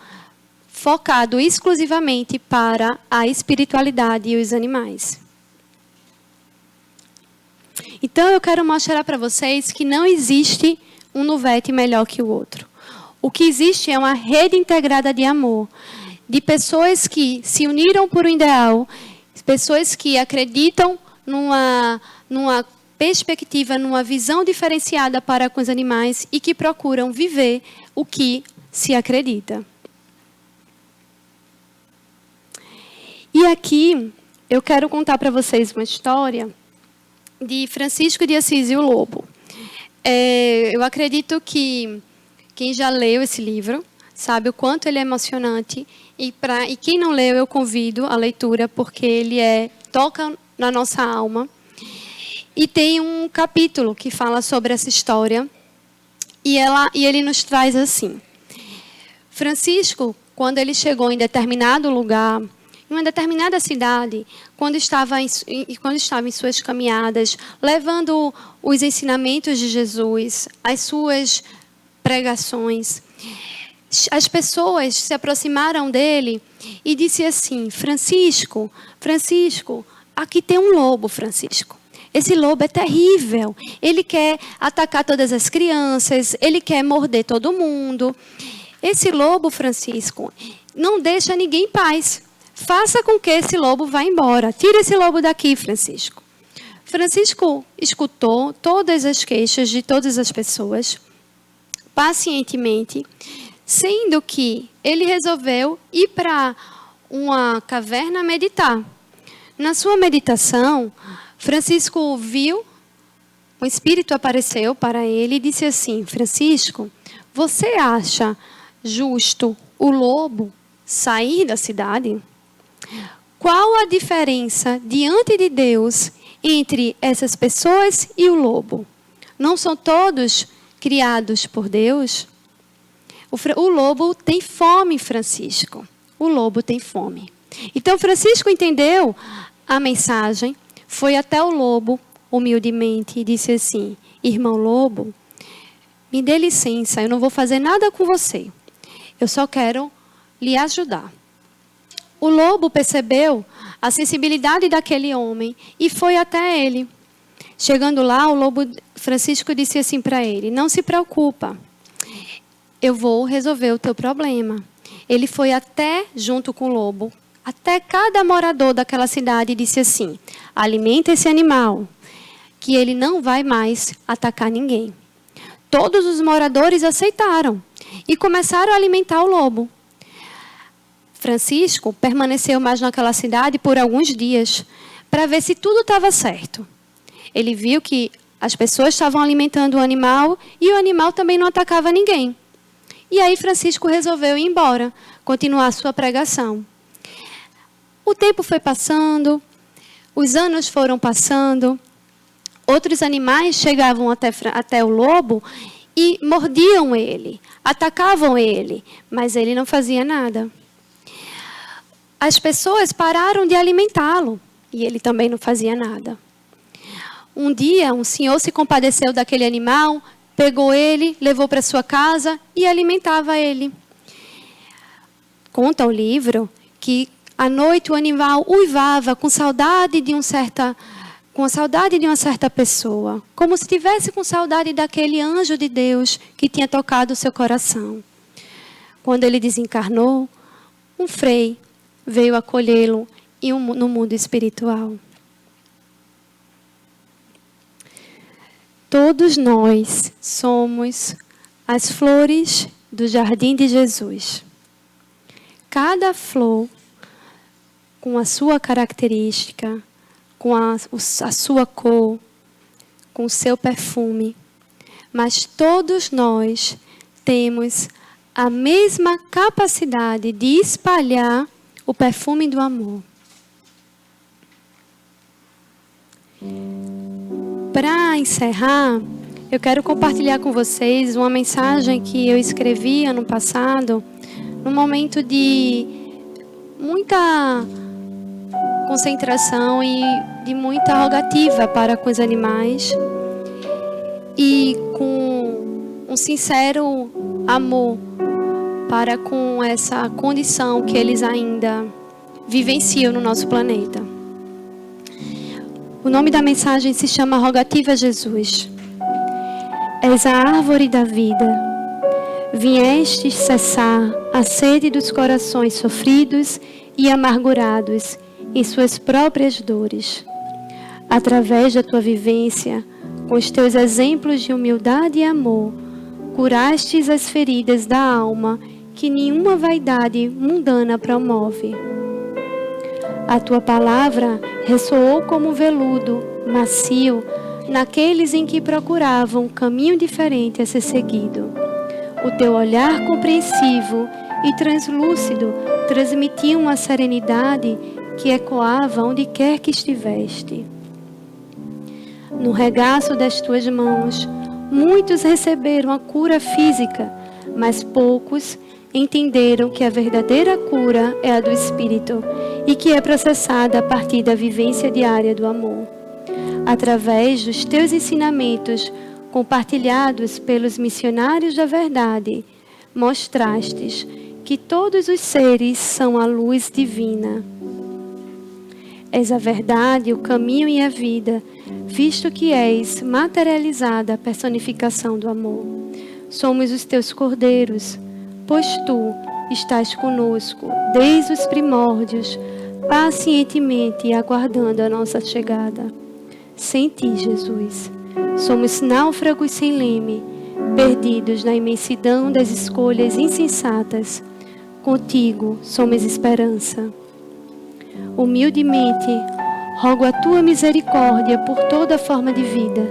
Speaker 1: focado exclusivamente para a espiritualidade e os animais. Então, eu quero mostrar para vocês que não existe um Nuvete melhor que o outro. O que existe é uma rede integrada de amor, de pessoas que se uniram por um ideal, pessoas que acreditam numa perspectiva, numa visão diferenciada para com os animais e que procuram viver o que se acredita. E aqui eu quero contar para vocês uma história de Francisco de Assis e o Lobo. Eu acredito que quem já leu esse livro sabe o quanto ele é emocionante. E quem não leu, eu convido a leitura, porque ele toca na nossa alma. E tem um capítulo que fala sobre essa história. E ele nos traz assim. Francisco, quando ele chegou em determinado lugar, em uma determinada cidade, quando estava em suas caminhadas, levando os ensinamentos de Jesus, as suas pregações, as pessoas se aproximaram dele e disse assim: Francisco, aqui tem um lobo, Francisco. Esse lobo é terrível. Ele quer atacar todas as crianças, ele quer morder todo mundo. Esse lobo, Francisco, não deixa ninguém em paz. Faça com que esse lobo vá embora. Tira esse lobo daqui, Francisco. Francisco escutou todas as queixas de todas as pessoas, pacientemente, sendo que ele resolveu ir para uma caverna meditar. Na sua meditação, Francisco viu, um espírito apareceu para ele e disse assim: Francisco, você acha justo o lobo sair da cidade? Qual a diferença diante de Deus entre essas pessoas e o lobo? Não são todos criados por Deus? O lobo tem fome, Francisco. O lobo tem fome. Então, Francisco entendeu a mensagem, foi até o lobo, humildemente, e disse assim: irmão lobo, me dê licença, eu não vou fazer nada com você. Eu só quero lhe ajudar. O lobo percebeu a sensibilidade daquele homem e foi até ele. Chegando lá, Francisco disse assim para ele: não se preocupa, eu vou resolver o teu problema. Ele foi até, junto com o lobo, até cada morador daquela cidade e disse assim: alimenta esse animal, que ele não vai mais atacar ninguém. Todos os moradores aceitaram e começaram a alimentar o lobo. Francisco permaneceu mais naquela cidade por alguns dias para ver se tudo estava certo. Ele viu que as pessoas estavam alimentando o animal e o animal também não atacava ninguém. E aí Francisco resolveu ir embora, continuar a sua pregação. O tempo foi passando, os anos foram passando, outros animais chegavam até o lobo e mordiam ele, atacavam ele, mas ele não fazia nada. As pessoas pararam de alimentá-lo e ele também não fazia nada. Um dia, um senhor se compadeceu daquele animal, pegou ele, levou para sua casa e alimentava ele. Conta o livro que à noite o animal uivava com saudade de uma certa pessoa, como se estivesse com saudade daquele anjo de Deus que tinha tocado o seu coração. Quando ele desencarnou, um frei veio acolhê-lo no mundo espiritual. Todos nós somos as flores do jardim de Jesus. Cada flor com a sua característica, com a sua cor, com o seu perfume. Mas todos nós temos a mesma capacidade de espalhar o perfume do amor. Para encerrar, eu quero compartilhar com vocês uma mensagem que eu escrevi ano passado, num momento de muita concentração e de muita rogativa para com os animais e com um sincero amor para com essa condição que eles ainda vivenciam no nosso planeta. O nome da mensagem se chama Rogativa a Jesus. És a árvore da vida. Viestes cessar a sede dos corações sofridos e amargurados em suas próprias dores. Através da tua vivência, com os teus exemplos de humildade e amor, curastes as feridas da alma que nenhuma vaidade mundana promove. A tua palavra ressoou como veludo, macio, naqueles em que procuravam um caminho diferente a ser seguido. O teu olhar compreensivo e translúcido transmitia uma serenidade que ecoava onde quer que estiveste. No regaço das tuas mãos, muitos receberam a cura física, mas poucos entenderam que a verdadeira cura é a do Espírito e que é processada a partir da vivência diária do amor. Através dos teus ensinamentos, compartilhados pelos missionários da verdade, mostrastes que todos os seres são a luz divina. És a verdade, o caminho e a vida, visto que és materializada a personificação do amor. Somos os teus cordeiros, pois tu estás conosco desde os primórdios, pacientemente aguardando a nossa chegada. Sem ti, Jesus, somos náufragos sem leme, perdidos na imensidão das escolhas insensatas. Contigo somos esperança. Humildemente, rogo a tua misericórdia por toda forma de vida.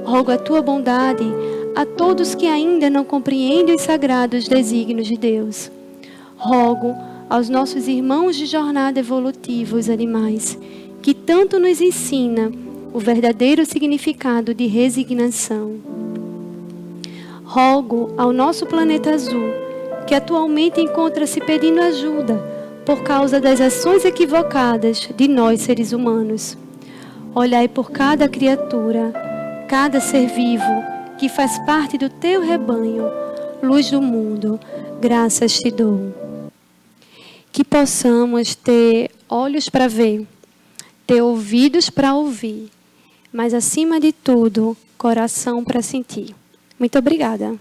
Speaker 1: Rogo a tua bondade a todos que ainda não compreendem os sagrados desígnios de Deus. Rogo aos nossos irmãos de jornada evolutiva, os animais, que tanto nos ensina o verdadeiro significado de resignação. Rogo ao nosso planeta azul que atualmente encontra-se pedindo ajuda por causa das ações equivocadas de nós, seres humanos. Olhai por cada criatura, cada ser vivo que faz parte do teu rebanho, luz do mundo, graças te dou. Que possamos ter olhos para ver, ter ouvidos para ouvir, mas acima de tudo, coração para sentir. Muito obrigada.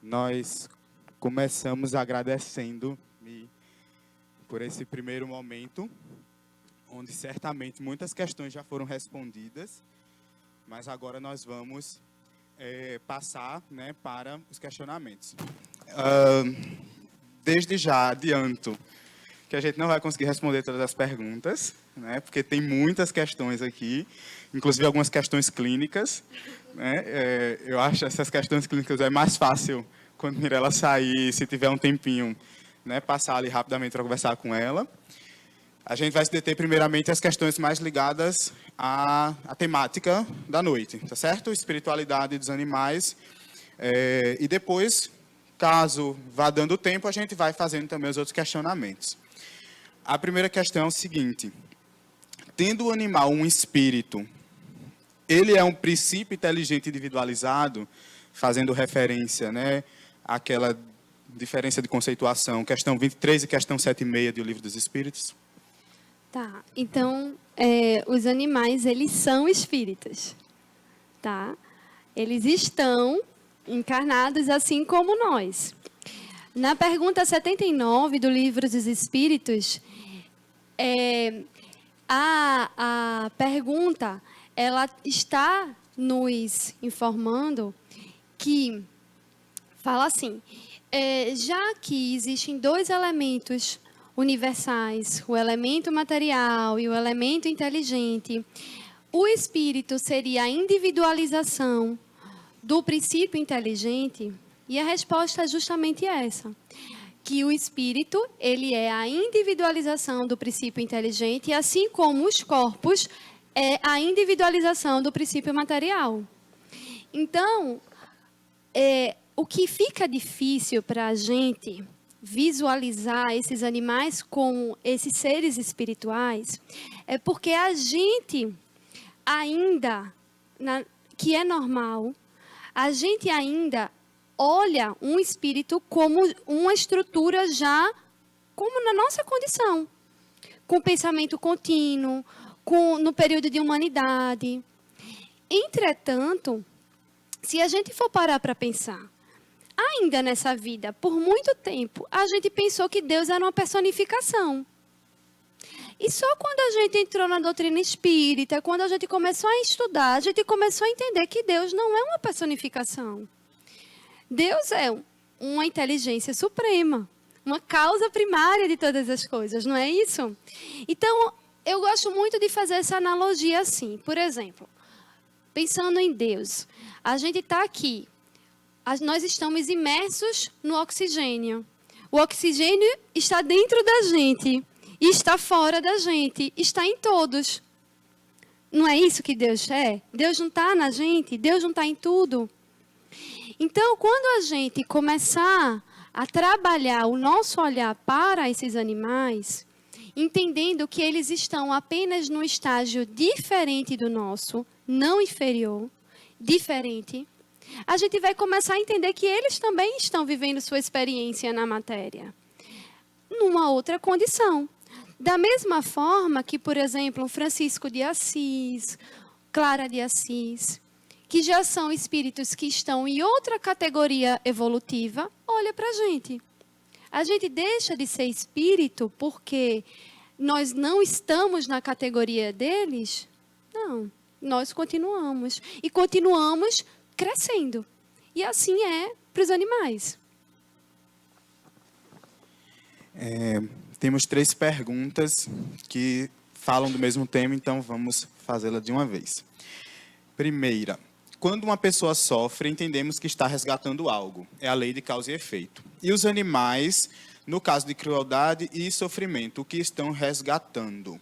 Speaker 2: Nós começamos agradecendo por esse primeiro momento, onde certamente muitas questões já foram respondidas, mas agora nós vamos passar, né, para os questionamentos. Desde já adianto que a gente não vai conseguir responder todas as perguntas, né, porque tem muitas questões aqui, inclusive algumas questões clínicas, né. Eu acho essas questões clínicas é mais fácil quando Mirella sair, se tiver um tempinho, né, passar ali rapidamente para conversar com ela. A gente vai se deter primeiramente às questões mais ligadas à temática da noite, tá certo? Espiritualidade dos animais. E depois, caso vá dando tempo, a gente vai fazendo também os outros questionamentos. A primeira questão é o seguinte: tendo o animal um espírito, ele é um princípio inteligente individualizado, fazendo referência, né, àquela diferença de conceituação, questão 23 e questão 7,6 do Livro dos Espíritos?
Speaker 1: Tá, então, os animais, eles são espíritas, tá? Eles estão encarnados assim como nós. Na pergunta 79 do Livro dos Espíritos, a pergunta, ela está nos informando que, fala assim, já que existem dois elementos universais, o elemento material e o elemento inteligente, o espírito seria a individualização do princípio inteligente? E a resposta é justamente essa, que o espírito, ele é a individualização do princípio inteligente, assim como os corpos é a individualização do princípio material. Então, o que fica difícil para a gente visualizar esses animais como esses seres espirituais é porque a gente ainda, que é normal, a gente ainda olha um espírito como uma estrutura já como na nossa condição, com pensamento contínuo, no período de humanidade. Entretanto, se a gente for parar para pensar, ainda nessa vida, por muito tempo, a gente pensou que Deus era uma personificação. E só quando a gente entrou na doutrina espírita, quando a gente começou a estudar, a gente começou a entender que Deus não é uma personificação. Deus é uma inteligência suprema, uma causa primária de todas as coisas, não é isso? Então, eu gosto muito de fazer essa analogia assim. Por exemplo, pensando em Deus, a gente está aqui, nós estamos imersos no oxigênio. O oxigênio está dentro da gente, e está fora da gente, está em todos. Não é isso que Deus é? Deus não está na gente, Deus não está em tudo. Então, quando a gente começar a trabalhar o nosso olhar para esses animais, entendendo que eles estão apenas num estágio diferente do nosso, não inferior, diferente, a gente vai começar a entender que eles também estão vivendo sua experiência na matéria, numa outra condição. Da mesma forma que, por exemplo, Francisco de Assis, Clara de Assis, que já são espíritos que estão em outra categoria evolutiva, olha para a gente. A gente deixa de ser espírito porque nós não estamos na categoria deles? Não, nós continuamos. E continuamos crescendo. E assim é para os animais.
Speaker 2: Temos 3 perguntas que falam do mesmo tema, então vamos fazê-la de uma vez. Primeira, quando uma pessoa sofre, entendemos que está resgatando algo. É a lei de causa e efeito. E os animais, no caso de crueldade e sofrimento, o que estão resgatando?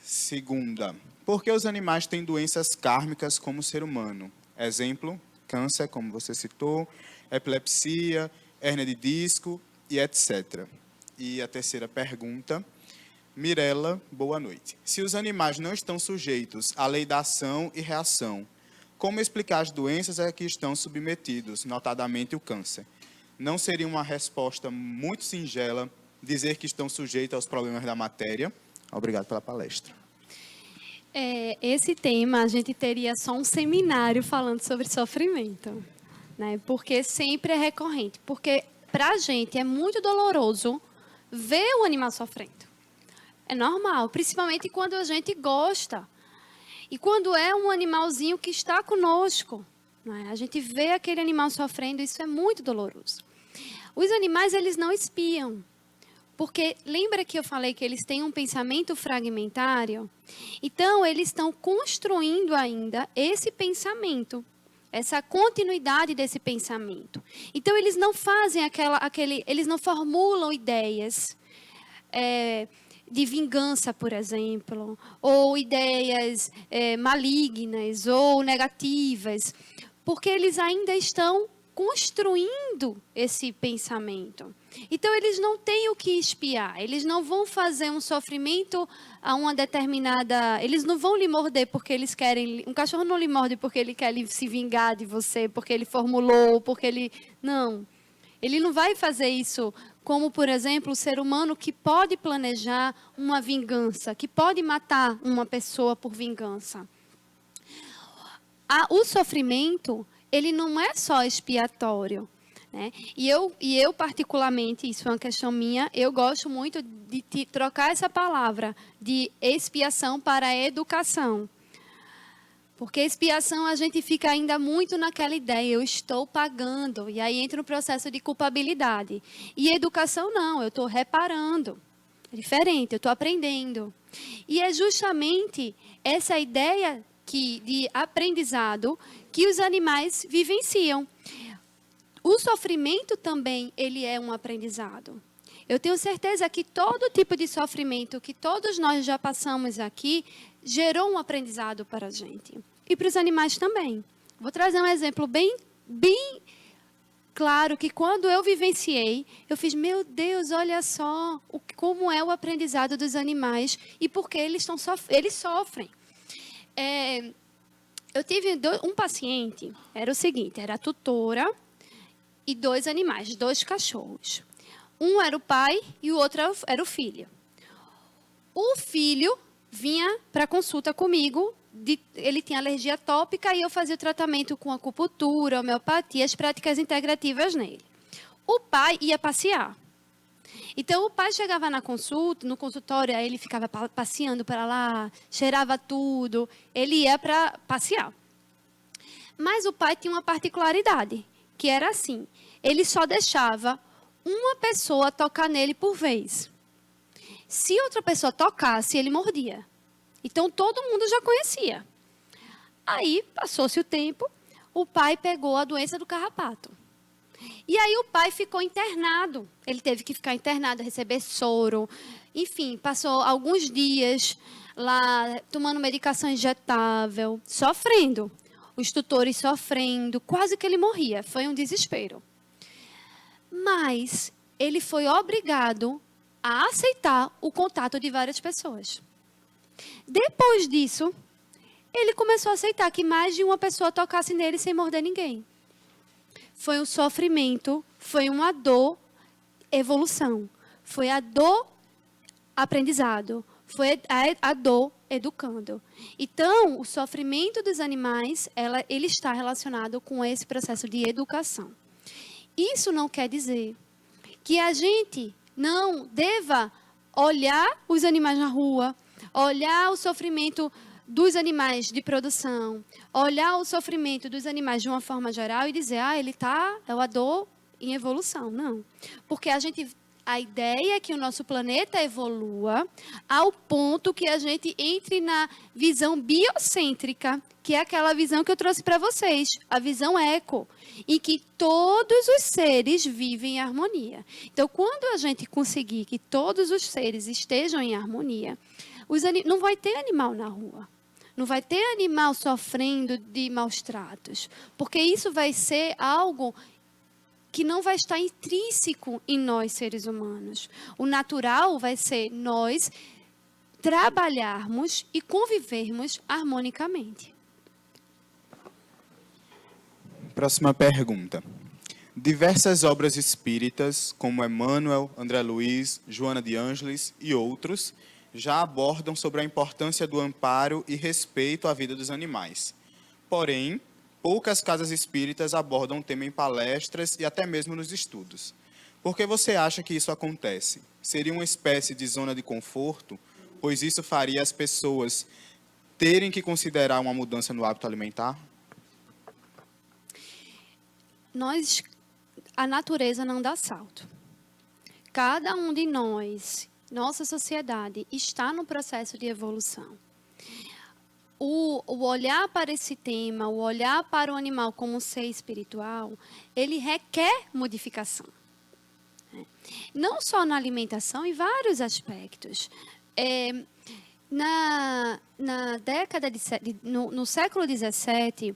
Speaker 2: Segunda, por que os animais têm doenças kármicas como o ser humano? Exemplo, câncer, como você citou, epilepsia, hérnia de disco e etc. E a terceira pergunta, Mirella, boa noite. Se os animais não estão sujeitos à lei da ação e reação, como explicar as doenças a que estão submetidos, notadamente o câncer? Não seria uma resposta muito singela dizer que estão sujeitos aos problemas da matéria? Obrigado pela palestra.
Speaker 1: Esse tema, a gente teria só um seminário falando sobre sofrimento, né? Porque sempre é recorrente. Porque, para a gente, é muito doloroso ver o animal sofrendo. É normal, principalmente quando a gente gosta. E quando é um animalzinho que está conosco, né? A gente vê aquele animal sofrendo, isso é muito doloroso. Os animais, eles não espiam. Porque lembra que eu falei que eles têm um pensamento fragmentário? Então, eles estão construindo ainda esse pensamento, essa continuidade desse pensamento. Então, eles não fazem eles não formulam ideias de vingança, por exemplo, ou ideias malignas ou negativas, porque eles ainda estão construindo esse pensamento. Então, eles não têm o que espiar, eles não vão fazer um sofrimento a uma determinada... Eles não vão lhe morder porque eles querem... Um cachorro não lhe morde porque ele quer se vingar de você, porque ele formulou, porque ele... Não, ele não vai fazer isso como, por exemplo, o ser humano que pode planejar uma vingança, que pode matar uma pessoa por vingança. O sofrimento, ele não é só expiatório, né? E eu, particularmente, isso é uma questão minha, eu gosto muito de trocar essa palavra de expiação para educação. Porque expiação a gente fica ainda muito naquela ideia, eu estou pagando, e aí entra no processo de culpabilidade. E educação não, eu estou reparando. É diferente, eu estou aprendendo. E é justamente essa ideia de aprendizado que os animais vivenciam. O sofrimento também, ele é um aprendizado. Eu tenho certeza que todo tipo de sofrimento que todos nós já passamos aqui gerou um aprendizado para a gente. E para os animais também. Vou trazer um exemplo bem claro que quando eu vivenciei, eu fiz, meu Deus, olha só como é o aprendizado dos animais e por que eles sofrem. Eu tive um paciente, era o seguinte, era a tutora e 2 animais, 2 cachorros. Um era o pai e o outro era o filho. O filho vinha para consulta comigo, ele tinha alergia tópica e eu fazia o tratamento com acupuntura, homeopatia, as práticas integrativas nele. O pai ia passear. Então, o pai chegava na consulta, no consultório, aí ele ficava passeando para lá, cheirava tudo, ele ia para passear. Mas o pai tinha uma particularidade, que era assim, ele só deixava uma pessoa tocar nele por vez. Se outra pessoa tocasse, ele mordia. Então, todo mundo já conhecia. Aí, passou-se o tempo, o pai pegou a doença do carrapato. E aí, o pai ficou internado. Ele teve que ficar internado, receber soro. Enfim, passou alguns dias lá, tomando medicação injetável, sofrendo. Os tutores sofrendo, quase que ele morria. Foi um desespero. Mas ele foi obrigado a aceitar o contato de várias pessoas. Depois disso, ele começou a aceitar que mais de uma pessoa tocasse nele sem morder ninguém. Foi um sofrimento, foi uma dor, evolução. Foi a dor, aprendizado. Foi a dor, educando. Então, o sofrimento dos animais, ele está relacionado com esse processo de educação. Isso não quer dizer que a gente não deva olhar os animais na rua, olhar o sofrimento dos animais de produção, olhar o sofrimento dos animais de uma forma geral e dizer, é a dor em evolução. Não. Porque a ideia é que o nosso planeta evolua ao ponto que a gente entre na visão biocêntrica, que é aquela visão que eu trouxe para vocês, a visão eco, em que todos os seres vivem em harmonia. Então, quando a gente conseguir que todos os seres estejam em harmonia, Não vai ter animal na rua. Não vai ter animal sofrendo de maus tratos. Porque isso vai ser algo que não vai estar intrínseco em nós, seres humanos. O natural vai ser nós trabalharmos e convivermos harmonicamente.
Speaker 2: Próxima pergunta. Diversas obras espíritas, como Emmanuel, André Luiz, Joana de Ângeles e outros, já abordam sobre a importância do amparo e respeito à vida dos animais. Porém, poucas casas espíritas abordam o tema em palestras e até mesmo nos estudos. Por que você acha que isso acontece? Seria uma espécie de zona de conforto, pois isso faria as pessoas terem que considerar uma mudança no hábito alimentar?
Speaker 1: A natureza não dá salto. Cada um de nós, nossa sociedade, está no processo de evolução. O olhar para esse tema, o olhar para o animal como um ser espiritual, ele requer modificação. Não só na alimentação, em vários aspectos. Na década no século XVII,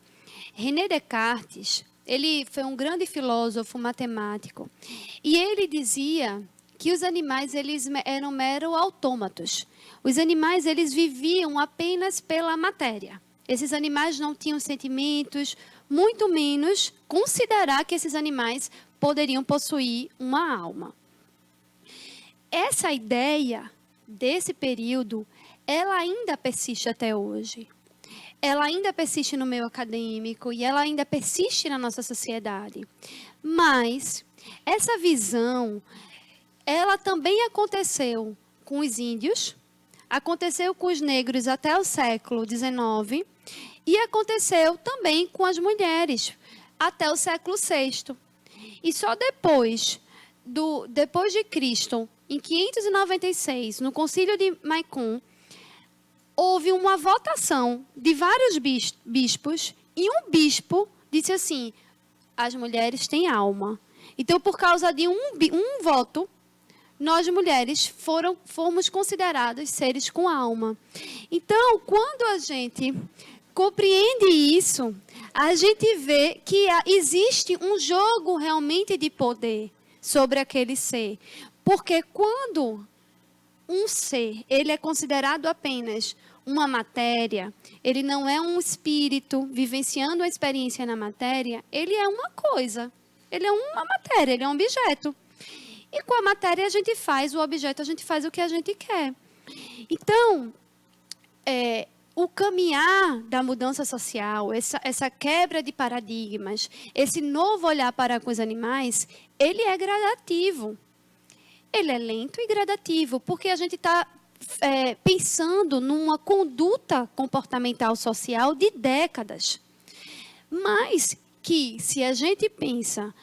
Speaker 1: René Descartes, ele foi um grande filósofo matemático, e ele dizia que os animais eles eram meros autômatos. Os animais eles viviam apenas pela matéria. Esses animais não tinham sentimentos, muito menos considerar que esses animais poderiam possuir uma alma. Essa ideia desse período, ela ainda persiste até hoje. Ela ainda persiste no meio acadêmico e ela ainda persiste na nossa sociedade. Mas essa visão, ela também aconteceu com os índios, aconteceu com os negros até o século XIX e aconteceu também com as mulheres até o século VI. E só depois de Cristo, em 596, no Concílio de Maicon, houve uma votação de vários bispos e um bispo disse assim: as mulheres têm alma. Então, por causa de um voto, nós mulheres fomos consideradas seres com alma. Então, quando a gente compreende isso, a gente vê que existe um jogo realmente de poder sobre aquele ser. Porque quando um ser, ele é considerado apenas uma matéria, ele não é um espírito vivenciando a experiência na matéria, ele é uma coisa, ele é uma matéria, ele é um objeto. E com a matéria a gente faz, o objeto a gente faz o que a gente quer. Então, o caminhar da mudança social, essa quebra de paradigmas, esse novo olhar para com os animais, ele é gradativo. Ele é lento e gradativo, porque a gente está pensando numa conduta comportamental social de décadas. Mas que, se a gente pensa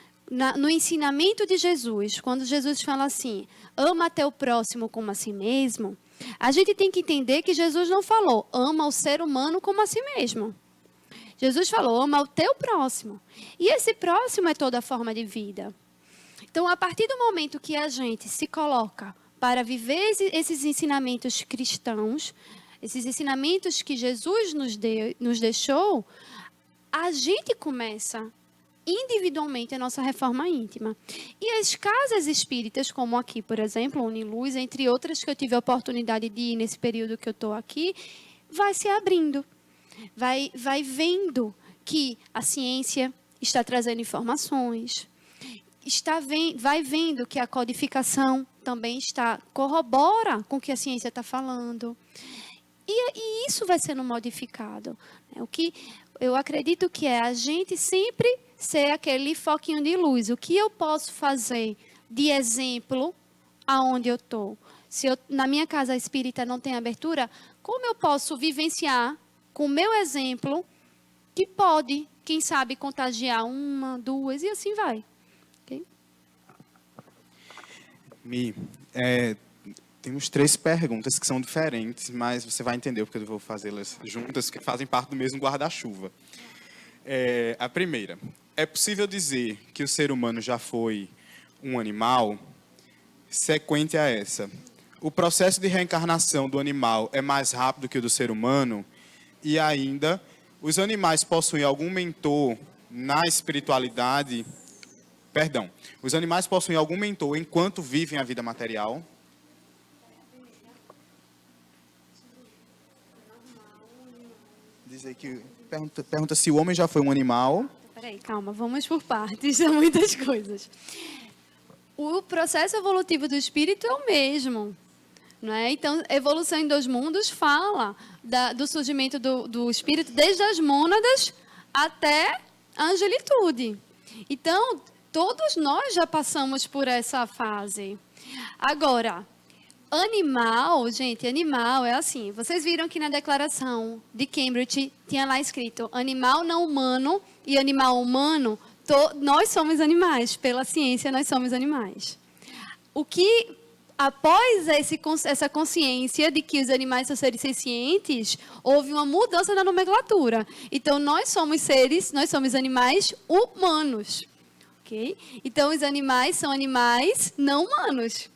Speaker 1: no ensinamento de Jesus, quando Jesus fala assim, ama teu próximo como a si mesmo, a gente tem que entender que Jesus não falou, ama o ser humano como a si mesmo. Jesus falou, ama o teu próximo. E esse próximo é toda a forma de vida. Então, a partir do momento que a gente se coloca para viver esses ensinamentos cristãos, esses ensinamentos que Jesus nos deixou, a gente começa individualmente a nossa reforma íntima. E as casas espíritas, como aqui, por exemplo, Uniluz, entre outras que eu tive a oportunidade de ir nesse período que eu estou aqui, vai se abrindo, vai vendo que a ciência está trazendo informações, vai vendo que a codificação também corrobora com o que a ciência está falando. E isso vai sendo modificado. O que eu acredito que é a gente sempre ser aquele foquinho de luz. O que eu posso fazer de exemplo aonde eu estou? Se na minha casa espírita não tem abertura, como eu posso vivenciar com o meu exemplo que pode, quem sabe, contagiar uma, duas e assim vai.
Speaker 2: Mi, temos 3 perguntas que são diferentes, mas você vai entender porque eu vou fazê-las juntas, que fazem parte do mesmo guarda-chuva. A primeira, é possível dizer que o ser humano já foi um animal? Sequente a essa, o processo de reencarnação do animal é mais rápido que o do ser humano? E ainda, os animais possuem algum mentor na espiritualidade? Perdão, os animais possuem algum mentor enquanto vivem a vida material? Diz aí que pergunta se o homem já foi um animal.
Speaker 1: Peraí, calma, vamos por partes, são muitas coisas. O processo evolutivo do espírito é o mesmo. Não é? Então, Evolução em Dois Mundos fala do surgimento do espírito desde as mônadas até a angelitude. Então, todos nós já passamos por essa fase. Agora, animal, gente, animal é assim. Vocês viram que na declaração de Cambridge tinha lá escrito animal não humano e animal humano. Nós somos animais, pela ciência nós somos animais. O que, após essa consciência de que os animais são seres sencientes, houve uma mudança na nomenclatura. Então, nós somos animais humanos. Okay? Então, os animais são animais não humanos.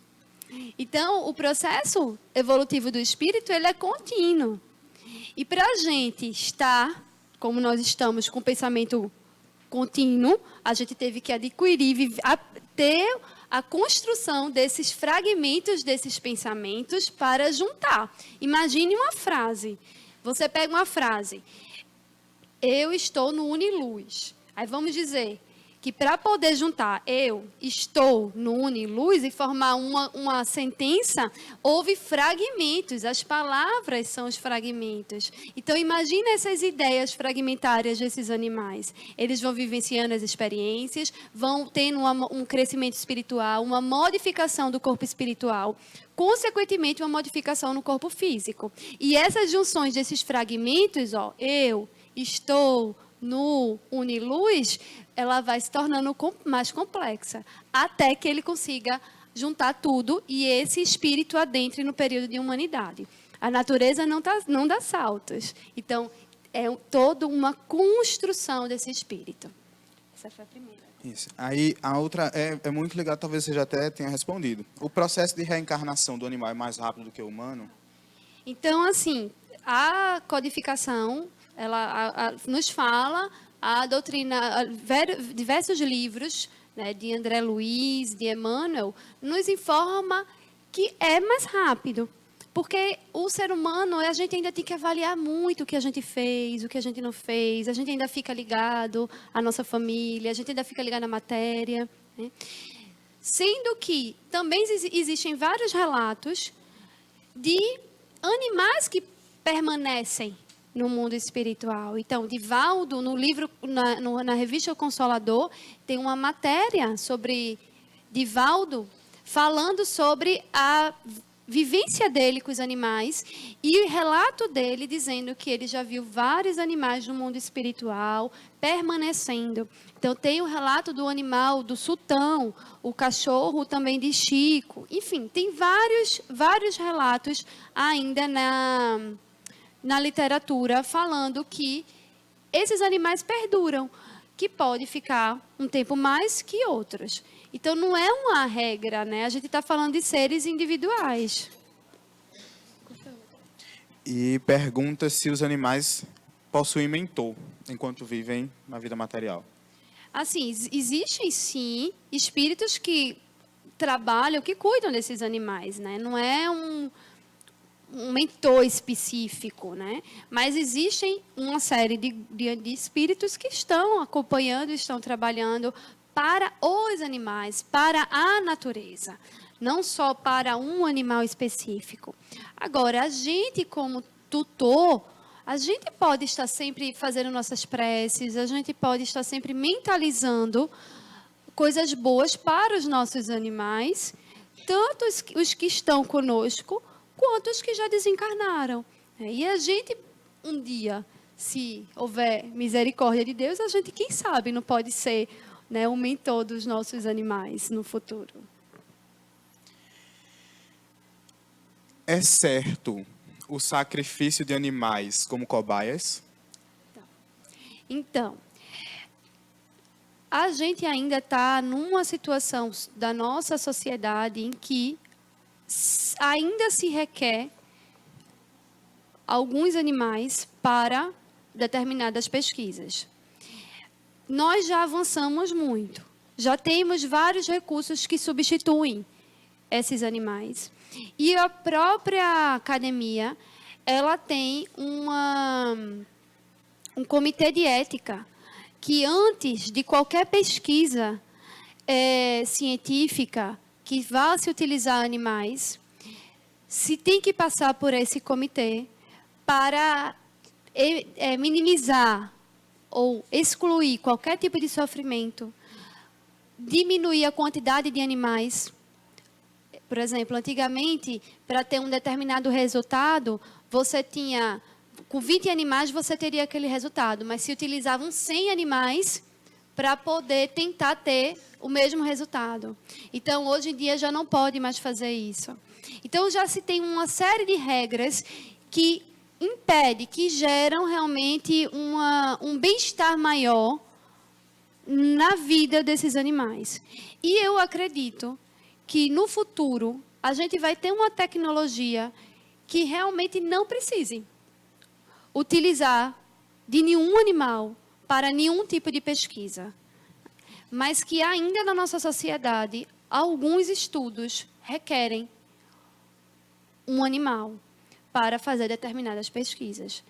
Speaker 1: Então, o processo evolutivo do espírito, ele é contínuo. E para a gente estar, como nós estamos, com o pensamento contínuo, a gente teve que adquirir, ter a construção desses fragmentos, desses pensamentos para juntar. Imagine uma frase. Você pega uma frase. Eu estou no Uniluz. Aí vamos dizer que para poder juntar eu estou no Uniluz e formar uma sentença, houve fragmentos, as palavras são os fragmentos. Então, imagine essas ideias fragmentárias desses animais. Eles vão vivenciando as experiências, vão tendo um crescimento espiritual, uma modificação do corpo espiritual, consequentemente, uma modificação no corpo físico. E essas junções desses fragmentos, eu estou no Uniluz, ela vai se tornando mais complexa, até que ele consiga juntar tudo e esse espírito adentre no período de humanidade. A natureza não dá saltos. Então, é toda uma construção desse espírito. Essa foi a primeira.
Speaker 2: Isso. Aí, a outra é muito legal, talvez você já até tenha respondido. O processo de reencarnação do animal é mais rápido do que o humano?
Speaker 1: Então, assim, a codificação, ela nos fala, a doutrina, diversos livros, né, de André Luiz, de Emmanuel, nos informa que é mais rápido. Porque o ser humano, a gente ainda tem que avaliar muito o que a gente fez, o que a gente não fez, a gente ainda fica ligado à nossa família, a gente ainda fica ligado à matéria, né? Sendo que também existem vários relatos de animais que permanecem no mundo espiritual. Então, Divaldo, no livro, na revista O Consolador, tem uma matéria sobre Divaldo, falando sobre a vivência dele com os animais e o relato dele dizendo que ele já viu vários animais no mundo espiritual permanecendo. Então, tem o relato do animal, do sultão, o cachorro também de Chico. Enfim, tem vários relatos ainda na literatura falando que esses animais perduram, que pode ficar um tempo mais que outros. Então, não é uma regra, né? A gente está falando de seres individuais.
Speaker 2: E pergunta se os animais possuem mentor enquanto vivem na vida material.
Speaker 1: Assim, existem sim espíritos que trabalham, que cuidam desses animais, né? Não é um mentor específico, né? Mas existem uma série de espíritos que estão acompanhando, estão trabalhando para os animais, para a natureza, não só para um animal específico. Agora, a gente como tutor, a gente pode estar sempre fazendo nossas preces, a gente pode estar sempre mentalizando coisas boas para os nossos animais, tanto os que estão conosco, quanto os que já desencarnaram. E a gente, um dia, se houver misericórdia de Deus, a gente, quem sabe, não pode ser, né, o mentor dos nossos animais no futuro.
Speaker 2: É certo o sacrifício de animais como cobaias?
Speaker 1: Então, a gente ainda está numa situação da nossa sociedade em que ainda se requer alguns animais para determinadas pesquisas. Nós já avançamos muito. Já temos vários recursos que substituem esses animais. E a própria academia, ela tem um comitê de ética que, antes de qualquer pesquisa científica que vá se utilizar animais, se tem que passar por esse comitê para minimizar ou excluir qualquer tipo de sofrimento, diminuir a quantidade de animais. Por exemplo, antigamente, para ter um determinado resultado, você tinha, com 20 animais, você teria aquele resultado, mas se utilizavam 100 animais para poder tentar ter o mesmo resultado. Então, hoje em dia, já não pode mais fazer isso. Então, já se tem uma série de regras que impede, que geram realmente um bem-estar maior na vida desses animais. E eu acredito que no futuro a gente vai ter uma tecnologia que realmente não precise utilizar de nenhum animal para nenhum tipo de pesquisa. Mas que ainda na nossa sociedade, alguns estudos requerem um animal para fazer determinadas pesquisas.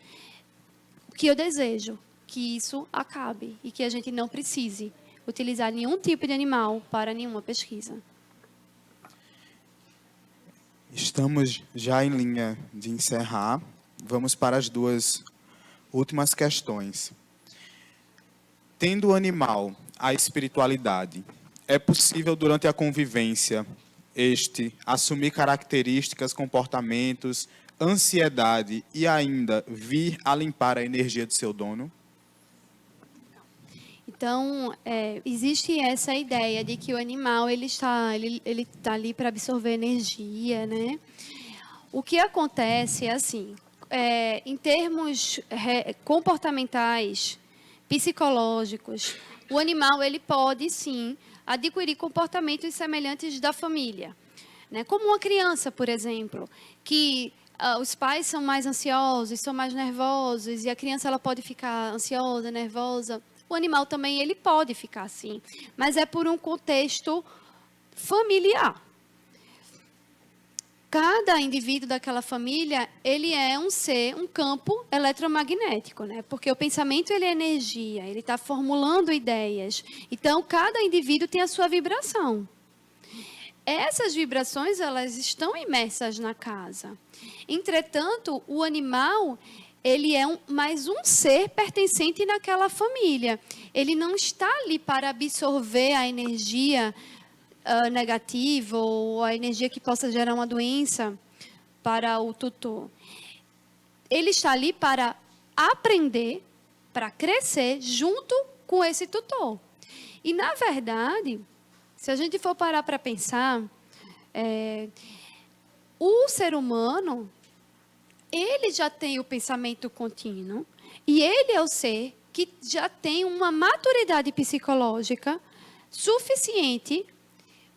Speaker 1: O que eu desejo que isso acabe e que a gente não precise utilizar nenhum tipo de animal para nenhuma pesquisa.
Speaker 2: Estamos já em linha de encerrar. Vamos para as duas últimas questões. Tendo o animal a espiritualidade, é possível, durante a convivência, assumir características, comportamentos, ansiedade e ainda vir a limpar a energia do seu dono?
Speaker 1: Então, existe essa ideia de que o animal ele está ali para absorver energia, né? O que acontece é assim, em termos comportamentais, psicológicos, o animal ele pode sim adquirir comportamentos semelhantes da família, né? Como uma criança, por exemplo, que os pais são mais ansiosos, são mais nervosos e a criança ela pode ficar ansiosa, nervosa. O animal também ele pode ficar assim, mas é por um contexto familiar. Cada indivíduo daquela família, ele é um ser, um campo eletromagnético, né? Porque o pensamento ele é energia, ele está formulando ideias. Então, cada indivíduo tem a sua vibração. Essas vibrações, elas estão imersas na casa. Entretanto, o animal, ele é mais um ser pertencente naquela família. Ele não está ali para absorver a energia negativa ou a energia que possa gerar uma doença para o tutor. Ele está ali para aprender, para crescer junto com esse tutor. E, na verdade, se a gente for parar para pensar, o ser humano, ele já tem o pensamento contínuo e ele é o ser que já tem uma maturidade psicológica suficiente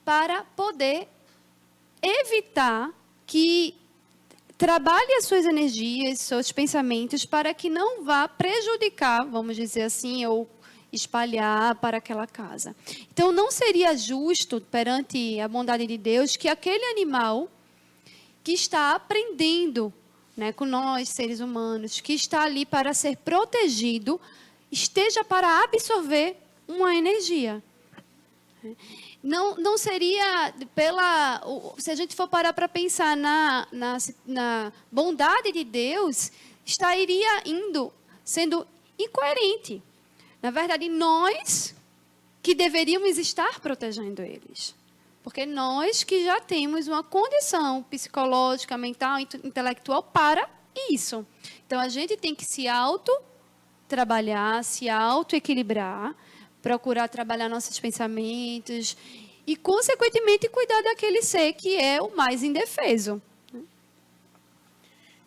Speaker 1: para poder evitar que trabalhe as suas energias, seus pensamentos, para que não vá prejudicar, vamos dizer assim, ou espalhar para aquela casa. Então, não seria justo, perante a bondade de Deus, que aquele animal que está aprendendo, né, com nós, seres humanos, que está ali para ser protegido, esteja para absorver uma energia. Não seria se a gente for parar para pensar na bondade de Deus, estaria sendo incoerente. Na verdade, nós que deveríamos estar protegendo eles. Porque nós que já temos uma condição psicológica, mental, intelectual para isso. Então, a gente tem que se auto-trabalhar, se auto-equilibrar, procurar trabalhar nossos pensamentos e, consequentemente, cuidar daquele ser que é o mais indefeso.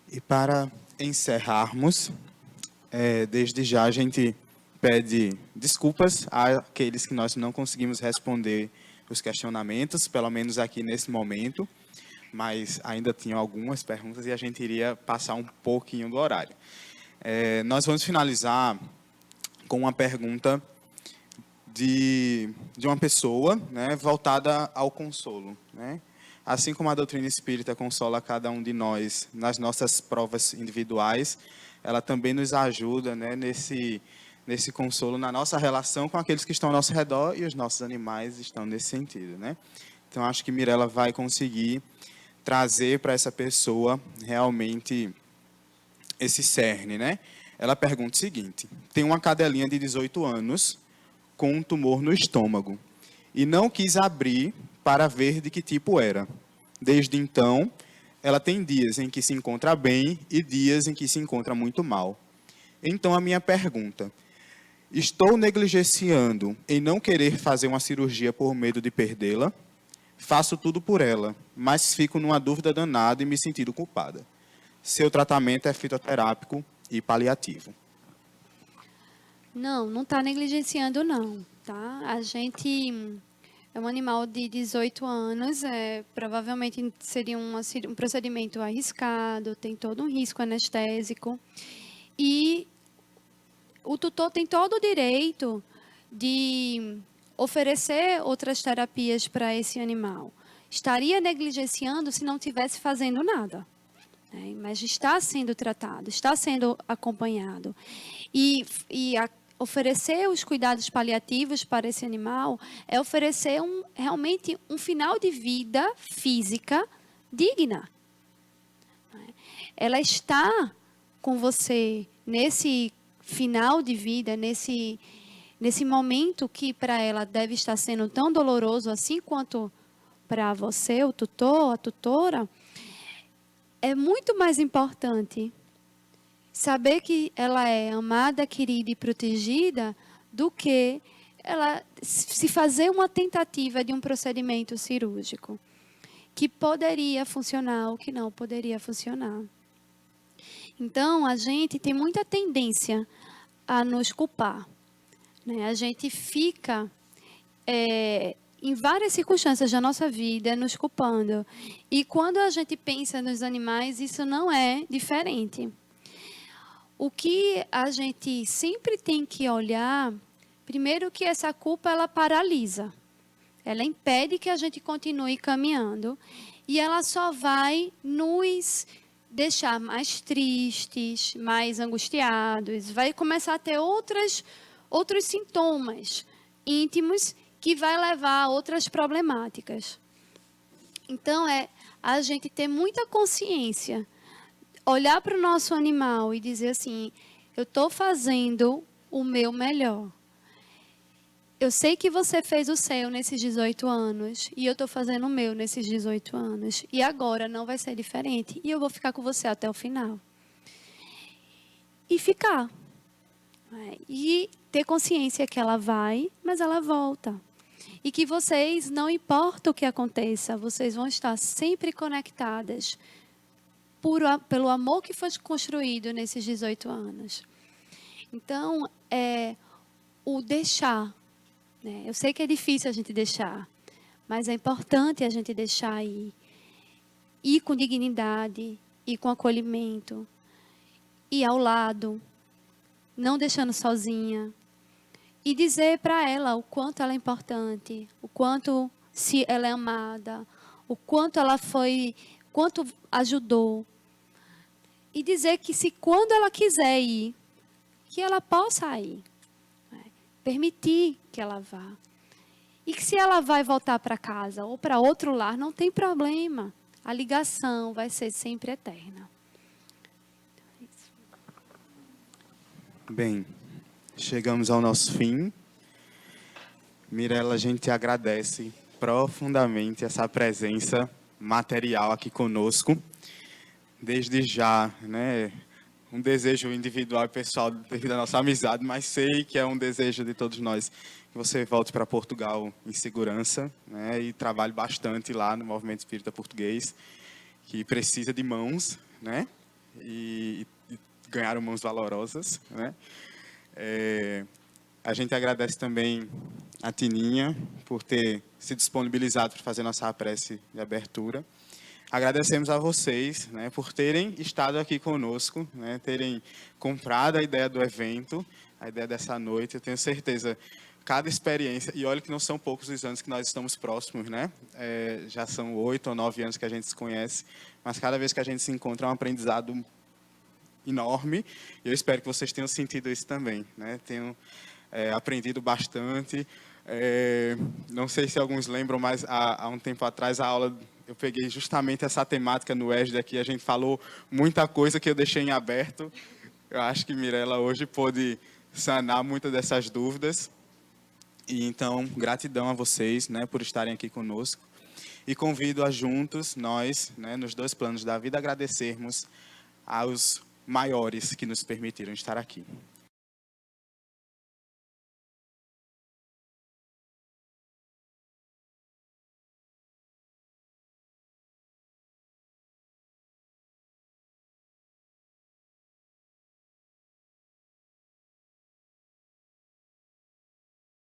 Speaker 2: E para encerrarmos, desde já a gente pede desculpas àqueles que nós não conseguimos responder os questionamentos, pelo menos aqui nesse momento. mas ainda tinham algumas perguntas e a gente iria passar um pouquinho do horário. Nós vamos finalizar com uma pergunta de uma pessoa, né, voltada ao consolo, né? Assim como a doutrina espírita consola cada um de nós nas nossas provas individuais, ela também nos ajuda, né, nesse consolo, na nossa relação com aqueles que estão ao nosso redor, e os nossos animais estão nesse sentido, né? Então, acho que Mirella vai conseguir trazer para essa pessoa realmente esse cerne, né? Ela pergunta o seguinte: tem uma cadelinha de 18 anos com um tumor no estômago e não quis abrir para ver de que tipo era. Desde então, ela tem dias em que se encontra bem e dias em que se encontra muito mal. Então, a minha pergunta: estou negligenciando em não querer fazer uma cirurgia por medo de perdê-la? Faço tudo por ela, mas fico numa dúvida danada e me sentindo culpada. Seu tratamento é fitoterápico e paliativo.
Speaker 1: Não, não está negligenciando, não, tá? A gente é um animal de 18 anos, provavelmente seria um procedimento arriscado, tem todo um risco anestésico. E o tutor tem todo o direito de oferecer outras terapias para esse animal. Estaria negligenciando se não estivesse fazendo nada, né? Mas está sendo tratado, está sendo acompanhado. Oferecer os cuidados paliativos para esse animal é oferecer realmente um final de vida física digna. Ela está com você nesse final de vida, nesse momento que para ela deve estar sendo tão doloroso assim quanto para você, o tutor, a tutora. É muito mais importante saber que ela é amada, querida e protegida do que ela se fazer uma tentativa de um procedimento cirúrgico que poderia funcionar ou que não poderia funcionar. Então, a gente tem muita tendência a nos culpar, né? A gente fica em várias circunstâncias da nossa vida nos culpando. E quando a gente pensa nos animais, isso não é diferente. O que a gente sempre tem que olhar, primeiro que essa culpa ela paralisa. Ela impede que a gente continue caminhando e ela só vai nos deixar mais tristes, mais angustiados, vai começar a ter outros sintomas íntimos que vai levar a outras problemáticas. Então, a gente ter muita consciência, olhar para o nosso animal e dizer assim: eu estou fazendo o meu melhor. Eu sei que você fez o seu nesses 18 anos e eu estou fazendo o meu nesses 18 anos. E agora não vai ser diferente. E eu vou ficar com você até o final. E ficar. E ter consciência que ela vai, mas ela volta. E que vocês, não importa o que aconteça, vocês vão estar sempre conectadas pelo amor que foi construído nesses 18 anos. Então, o deixar. Né? Eu sei que é difícil a gente deixar, mas é importante a gente deixar ir com dignidade, ir com acolhimento, ir ao lado, não deixando sozinha. E dizer para ela o quanto ela é importante, o quanto se ela é amada, o quanto ela quanto ajudou. E dizer que se quando ela quiser ir, que ela possa ir. Permitir que ela vá. E que se ela vai voltar para casa ou para outro lar, não tem problema. A ligação vai ser sempre eterna.
Speaker 2: Bem, chegamos ao nosso fim. Mirella, a gente agradece profundamente essa presença material aqui conosco. Desde já, né, um desejo individual e pessoal devido à nossa amizade, mas sei que é um desejo de todos nós que você volte para Portugal em segurança, né, e trabalhe bastante lá no Movimento Espírita Português, que precisa de mãos, né, e ganharam mãos valorosas, né. A gente agradece também a Tininha por ter se disponibilizado para fazer nossa prece de abertura. agradecemos a vocês, né, por terem estado aqui conosco, né, terem comprado a ideia do evento, a ideia dessa noite. Eu tenho certeza, cada experiência, e olha que não são poucos os anos que nós estamos próximos, né? Já são 8 ou 9 anos que a gente se conhece, mas cada vez que a gente se encontra é um aprendizado enorme, e eu espero que vocês tenham sentido isso também, né? Tenham aprendido bastante. Não sei se alguns lembram, mas há um tempo atrás a aula eu peguei justamente essa temática no ESD aqui, a gente falou muita coisa que eu deixei em aberto. Eu acho que Mirela hoje pôde sanar muitas dessas dúvidas. E então, gratidão a vocês, né, por estarem aqui conosco. E convido a juntos, nós, né, nos 2 planos da vida, agradecermos aos maiores que nos permitiram estar aqui.